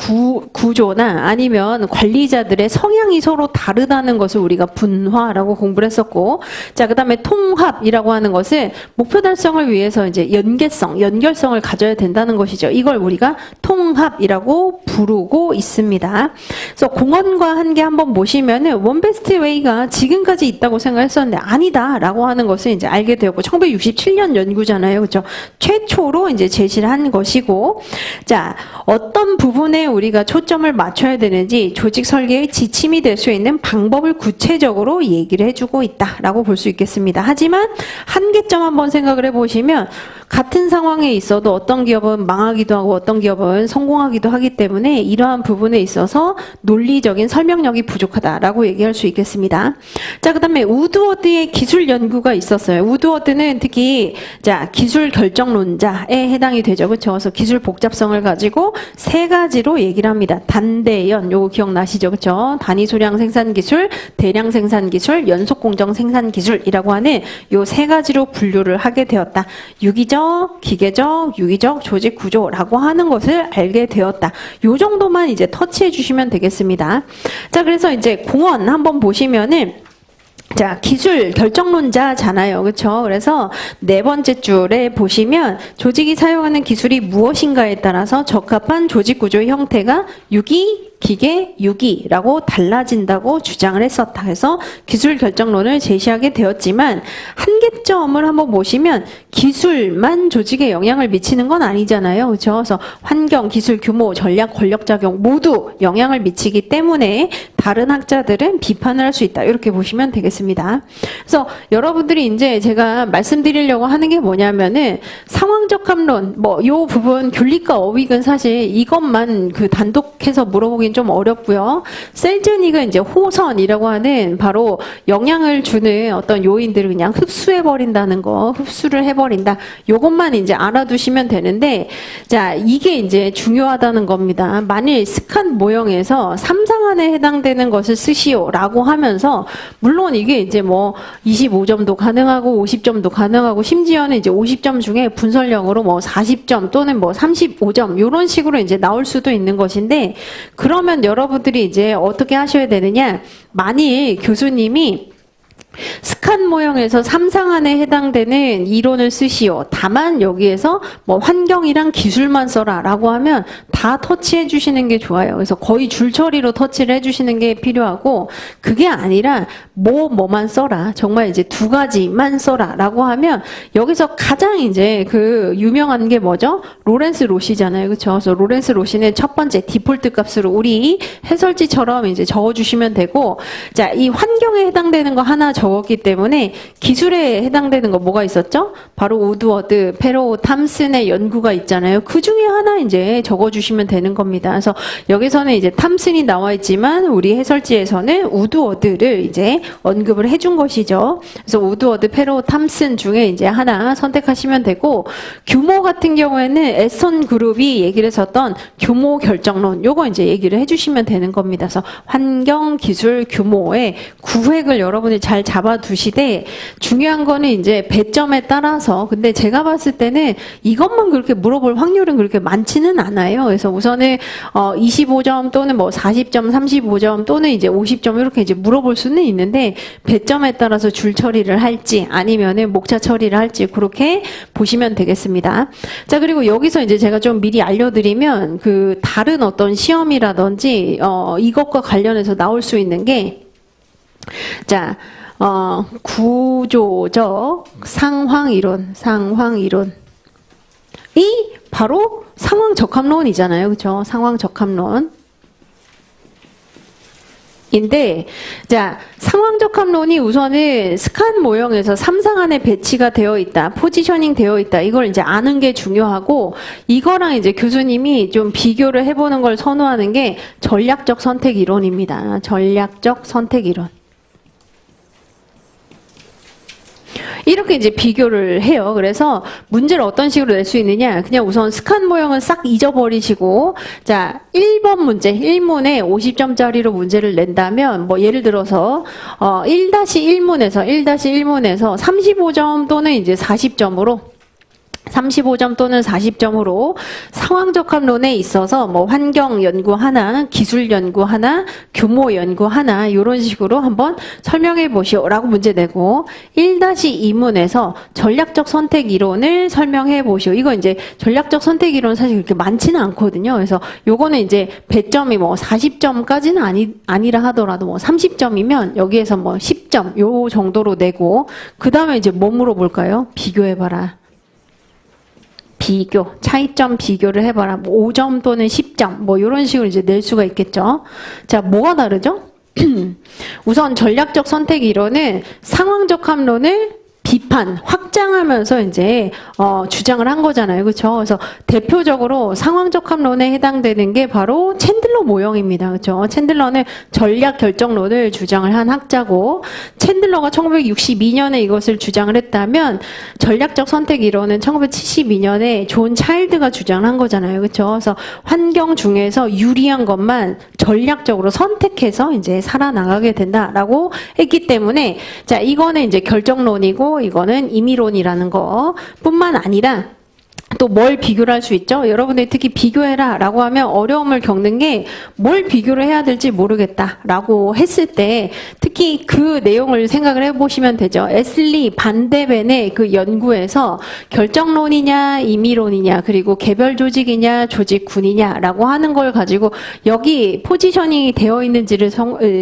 구조나 아니면 관리자들의 성향이 서로 다르다는 것을 우리가 분화라고 공부를 했었고, 자, 그 다음에 통합이라고 하는 것은 목표 달성을 위해서 이제 연결성을 가져야 된다는 것이죠. 이걸 우리가 통합이라고 부르고 있습니다. 그래서 공원과 한계 한번 보시면은 원베스트 웨이가 지금까지 있다고 생각했었는데 아니다라고 하는 것을 이제 알게 되었고, 1967년 연구잖아요. 그렇죠? 최초로 이제 제시를 한 것이고, 자, 어떤 부분에 우리가 초점을 맞춰야 되는지 조직 설계의 지침이 될 수 있는 방법을 구체적으로 얘기를 해주고 있다라고 볼 수 있겠습니다. 하지만 한계점 한번 생각을 해보시면 같은 상황에 있어도 어떤 기업은 망하기도 하고 어떤 기업은 성공하기도 하기 때문에 이러한 부분에 있어서 논리적인 설명력이 부족하다라고 얘기할 수 있겠습니다. 자, 그 다음에 우드워드의 기술 연구가 있었어요. 우드워드는 특히 자, 기술 결정론자에 해당이 되죠. 그렇죠? 그래서 기술 복잡성을 가지고 세 가지로 얘기를 합니다. 단대연, 요거 기억나시죠? 그렇죠? 단위 소량 생산 기술, 대량 생산 기술, 연속 공정 생산 기술이라고 하는 요 세 가지로 분류를 하게 되었다. 유기적, 기계적, 유기적 조직 구조라고 하는 것을 알게 되었다. 요 정도만 이제 터치해 주시면 되겠습니다. 자, 그래서 이제 공원 한번 보시면은 자, 기술 결정론자잖아요. 그렇죠? 그래서 네 번째 줄에 보시면 조직이 사용하는 기술이 무엇인가에 따라서 적합한 조직 구조의 형태가 유기, 기계, 유기라고 달라진다고 주장을 했었다. 그래서 기술 결정론을 제시하게 되었지만 한계점을 한번 보시면 기술만 조직에 영향을 미치는 건 아니잖아요. 그렇죠? 그래서 환경, 기술, 규모, 전략, 권력작용 모두 영향을 미치기 때문에 다른 학자들은 비판을 할 수 있다. 이렇게 보시면 되겠습니다. 그래서 여러분들이 이제 제가 말씀드리려고 하는 게 뭐냐면은 상황적 합론, 뭐 요 부분 귤릭과 어윅은 사실 이것만 그 단독해서 물어보긴 좀 어렵고요. 셀즈닉은 이제 호선이라고 하는 바로 영향을 주는 어떤 요인들을 그냥 흡수해버린다는 거, 흡수를 해버린다. 요것만 이제 알아두시면 되는데, 자, 이게 이제 중요하다는 겁니다. 만일 스칸 모형에서 3상한에 해당되는 것을 쓰시오라고 하면서, 물론 이게 이제 뭐 25점도 가능하고 50점도 가능하고 심지어는 이제 50점 중에 분설형으로 뭐 40점 또는 뭐 35점 이런 식으로 이제 나올 수도 있는 것인데, 그러면 여러분들이 이제 어떻게 하셔야 되느냐? 만일 교수님이 스칸 모형에서 삼상한에 해당되는 이론을 쓰시오. 다만 여기에서 뭐 환경이랑 기술만 써라 라고 하면 다 터치해 주시는 게 좋아요. 그래서 거의 줄처리로 터치를 해 주시는 게 필요하고, 그게 아니라 뭐만 써라, 정말 이제 두 가지만 써라 라고 하면 여기서 가장 이제 그 유명한 게 뭐죠? 로렌스 로시잖아요. 그렇죠? 그래서 로렌스 로시는 첫 번째 디폴트 값으로 우리 해설지처럼 이제 적어주시면 되고, 자, 이 환경에 해당되는 거 하나 적었기 때문에 기술에 해당되는 거 뭐가 있었죠? 바로 우드워드, 페로우, 탐슨의 연구가 있잖아요. 그 중에 하나 이제 적어주시면 되는 겁니다. 그래서 여기서는 이제 탐슨이 나와 있지만 우리 해설지에서는 우드워드를 이제 언급을 해준 것이죠. 그래서 우드워드, 페로우, 탐슨 중에 이제 하나 선택하시면 되고, 규모 같은 경우에는 에스턴 그룹이 얘기를 했었던 규모 결정론, 요거 이제 얘기를 해주시면 되는 겁니다. 그래서 환경, 기술, 규모의 구획을 여러분이 잘 잡아두시되, 중요한 거는 이제 배점에 따라서, 근데 제가 봤을 때는 이것만 그렇게 물어볼 확률은 그렇게 많지는 않아요. 그래서 우선은 25점 또는 뭐 40점, 35점 또는 이제 50점 이렇게 이제 물어볼 수는 있는데, 배점에 따라서 줄 처리를 할지 아니면은 목차 처리를 할지 그렇게 보시면 되겠습니다. 자, 그리고 여기서 이제 제가 좀 미리 알려드리면, 그 다른 어떤 시험이라든지 이것과 관련해서 나올 수 있는 게, 자, 구조적 상황이론이 바로 상황적합론이잖아요. 그렇죠? 상황적합론. 인데, 자, 상황적합론이 우선은 스칸 모형에서 삼상한에 배치가 되어 있다, 포지셔닝 되어 있다, 이걸 이제 아는 게 중요하고, 이거랑 이제 교수님이 좀 비교를 해보는 걸 선호하는 게 전략적 선택 이론입니다. 전략적 선택 이론. 이렇게 이제 비교를 해요. 그래서 문제를 어떤 식으로 낼 수 있느냐, 그냥 우선 스칸 모형은 싹 잊어버리시고, 자, 1번 문제, 1문에 50점짜리로 문제를 낸다면, 뭐 예를 들어서 1-1문에서 35점 또는 이제 40점으로 35점 또는 40점으로 상황적합론에 있어서 뭐 환경 연구 하나, 기술 연구 하나, 규모 연구 하나, 이런 식으로 한번 설명해 보시오라고 문제 내고, 1-2문에서 전략적 선택 이론을 설명해 보시오. 이거 이제 전략적 선택 이론 사실 그렇게 많지는 않거든요. 그래서 요거는 이제 배점이 뭐 40점까지는 아니라 하더라도 뭐 30점이면 여기에서 뭐 10점 요 정도로 내고, 그 다음에 이제 뭐 물어볼까요? 비교해봐라. 비교, 차이점 비교를 해봐라. 뭐 5점 또는 10점, 뭐 이런 식으로 이제 낼 수가 있겠죠. 자, 뭐가 다르죠? 우선 전략적 선택 이론은 상황적 합론을 비판, 확장하면서 이제 주장을 한 거잖아요. 그렇죠? 그래서 대표적으로 상황적 합론에 해당되는 게 바로 챈들러 모형입니다. 그렇죠? 챈들러는 전략 결정론을 주장을 한 학자고, 챈들러가 1962년에 이것을 주장을 했다면 전략적 선택 이론은 1972년에 존 차일드가 주장을 한 거잖아요. 그렇죠? 그래서 환경 중에서 유리한 것만 전략적으로 선택해서 이제 살아나가게 된다라고 했기 때문에, 자, 이거는 이제 결정론이고 이거는 임의론이라는 거 뿐만 아니라 또 뭘 비교를 할 수 있죠? 여러분들이 특히 비교해라 라고 하면 어려움을 겪는 게 뭘 비교를 해야 될지 모르겠다 라고 했을 때 특히 그 내용을 생각을 해보시면 되죠. 에슬리 반데벤의 그 연구에서 결정론이냐 임의론이냐 그리고 개별 조직이냐 조직군이냐 라고 하는 걸 가지고 여기 포지셔닝이 되어 있는지를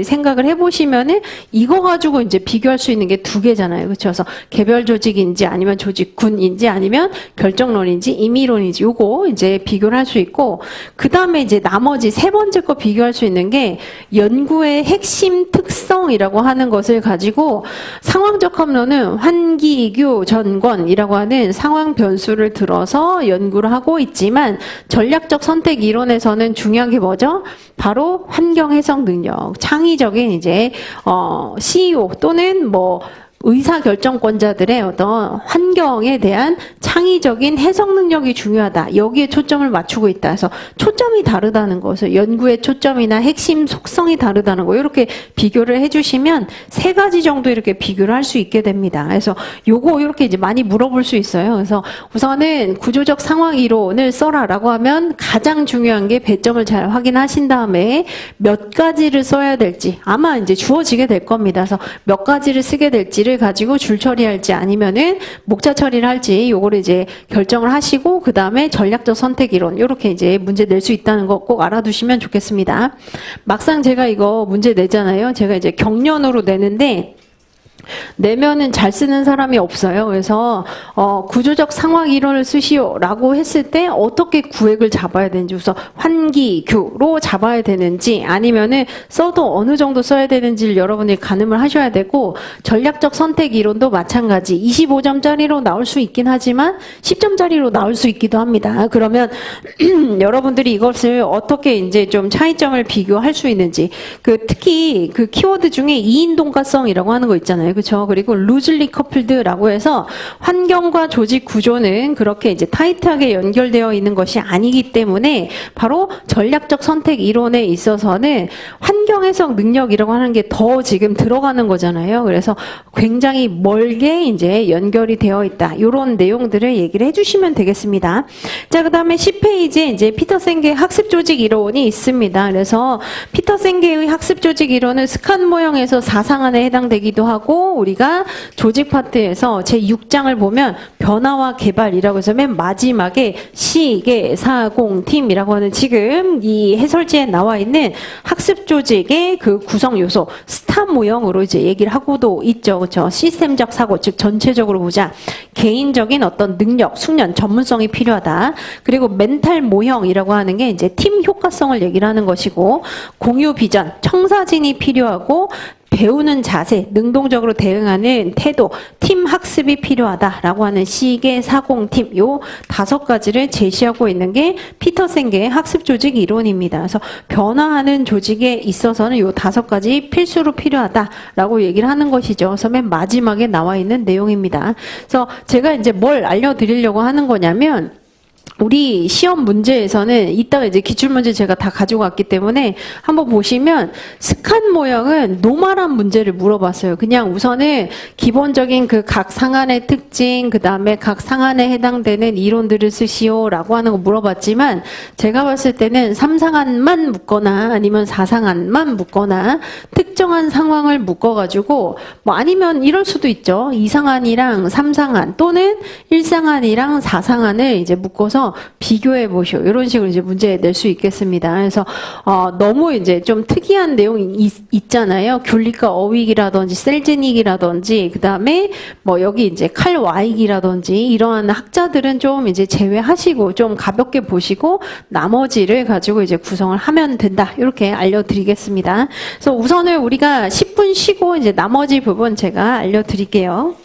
생각을 해보시면은 이거 가지고 이제 비교할 수 있는 게 두 개잖아요. 그렇죠? 그래서 개별 조직인지 아니면 조직군인지 아니면 결정론인지 임의론인지 요거 이제 비교를 할 수 있고, 그 다음에 이제 나머지 세 번째 거 비교할 수 있는 게 연구의 핵심 특성이라고 하는 것을 가지고 상황적 합론은 환기교 전권이라고 하는 상황 변수를 들어서 연구를 하고 있지만 전략적 선택 이론에서는 중요한 게 뭐죠? 바로 환경 해석 능력, 창의적인 이제 CEO 또는 뭐 의사결정권자들의 어떤 환경에 대한 창의적인 해석 능력이 중요하다. 여기에 초점을 맞추고 있다. 그래서 초점이 다르다는 것을 연구의 초점이나 핵심 속성이 다르다는 거 이렇게 비교를 해주시면 세 가지 정도 이렇게 비교를 할 수 있게 됩니다. 그래서 요거 이렇게 이제 많이 물어볼 수 있어요. 그래서 우선은 구조적 상황 이론을 써라라고 하면 가장 중요한 게 배점을 잘 확인하신 다음에 몇 가지를 써야 될지 아마 이제 주어지게 될 겁니다. 그래서 몇 가지를 쓰게 될지를 가지고 줄 처리할지 아니면은 목차 처리를 할지 요거를 이제 결정을 하시고 그 다음에 전략적 선택 이론 이렇게 이제 문제 낼 수 있다는 거 꼭 알아두시면 좋겠습니다. 막상 제가 이거 문제 내잖아요. 제가 이제 경련으로 내는데 내면은 잘 쓰는 사람이 없어요. 그래서 구조적 상황 이론을 쓰시오라고 했을 때 어떻게 구획을 잡아야 되는지 우선 환기규로 잡아야 되는지 아니면은 써도 어느 정도 써야 되는지를 여러분이 가늠을 하셔야 되고 전략적 선택 이론도 마찬가지 25점짜리로 나올 수 있긴 하지만 10점짜리로 나올 수 있기도 합니다. 그러면 여러분들이 이것을 어떻게 이제 좀 차이점을 비교할 수 있는지 특히 그 키워드 중에 이인동가성이라고 하는 거 있잖아요. 그렇죠? 그리고 루즐리 커플드라고 해서 환경과 조직 구조는 그렇게 이제 타이트하게 연결되어 있는 것이 아니기 때문에 바로 전략적 선택 이론에 있어서는 환경 해석 능력이라고 하는 게 더 지금 들어가는 거잖아요. 그래서 굉장히 멀게 이제 연결이 되어 있다. 이런 내용들을 얘기를 해주시면 되겠습니다. 자, 그다음에 10페이지에 이제 피터 생게의 학습 조직 이론이 있습니다. 그래서 피터 생게의 학습 조직 이론은 스칸 모형에서 사상안에 해당되기도 하고 우리가 조직 파트에서 제6장을 보면 변화와 개발이라고 해서 맨 마지막에 시계, 사공팀이라고 하는 지금 이 해설지에 나와 있는 학습 조직의 그 구성 요소 스타 모형으로 이제 얘기를 하고도 있죠. 그렇죠? 시스템적 사고, 즉 전체적으로 보자. 개인적인 어떤 능력, 숙련, 전문성이 필요하다. 그리고 멘탈 모형이라고 하는 게 이제 팀 효과성을 얘기를 하는 것이고 공유 비전, 청사진이 필요하고 배우는 자세, 능동적으로 대응하는 태도, 팀 학습이 필요하다라고 하는 시계 사공팀 요 5가지를 제시하고 있는 게 피터 생게의 학습 조직 이론입니다. 그래서 변화하는 조직에 있어서는 요 5가지 필수로 필요하다라고 얘기를 하는 것이죠. 그래서 맨 마지막에 나와 있는 내용입니다. 그래서 제가 이제 뭘 알려드리려고 하는 거냐면 우리 시험 문제에서는 이따가 이제 기출문제 제가 다 가지고 왔기 때문에 한번 보시면 스칸 모형은 노멀한 문제를 물어봤어요. 그냥 우선은 기본적인 그 각 상한의 특징, 그 다음에 각 상한에 해당되는 이론들을 쓰시오라고 하는 거 물어봤지만 제가 봤을 때는 3상한만 묻거나 아니면 4상한만 묻거나 특정한 상황을 묶어가지고 뭐 아니면 이럴 수도 있죠. 2상한이랑 3상한 또는 1상한이랑 4상한을 이제 묶어서 비교해 보시오. 이런 식으로 이제 문제 낼 수 있겠습니다. 그래서 너무 이제 좀 특이한 내용이 있잖아요. 귤리카 어윅이라든지 셀즈닉이라든지 그다음에 뭐 여기 이제 칼 와익이라든지 이러한 학자들은 좀 이제 제외하시고 좀 가볍게 보시고 나머지를 가지고 이제 구성을 하면 된다. 이렇게 알려드리겠습니다. 그래서 우선은 우리가 10분 쉬고 이제 나머지 부분 제가 알려드릴게요.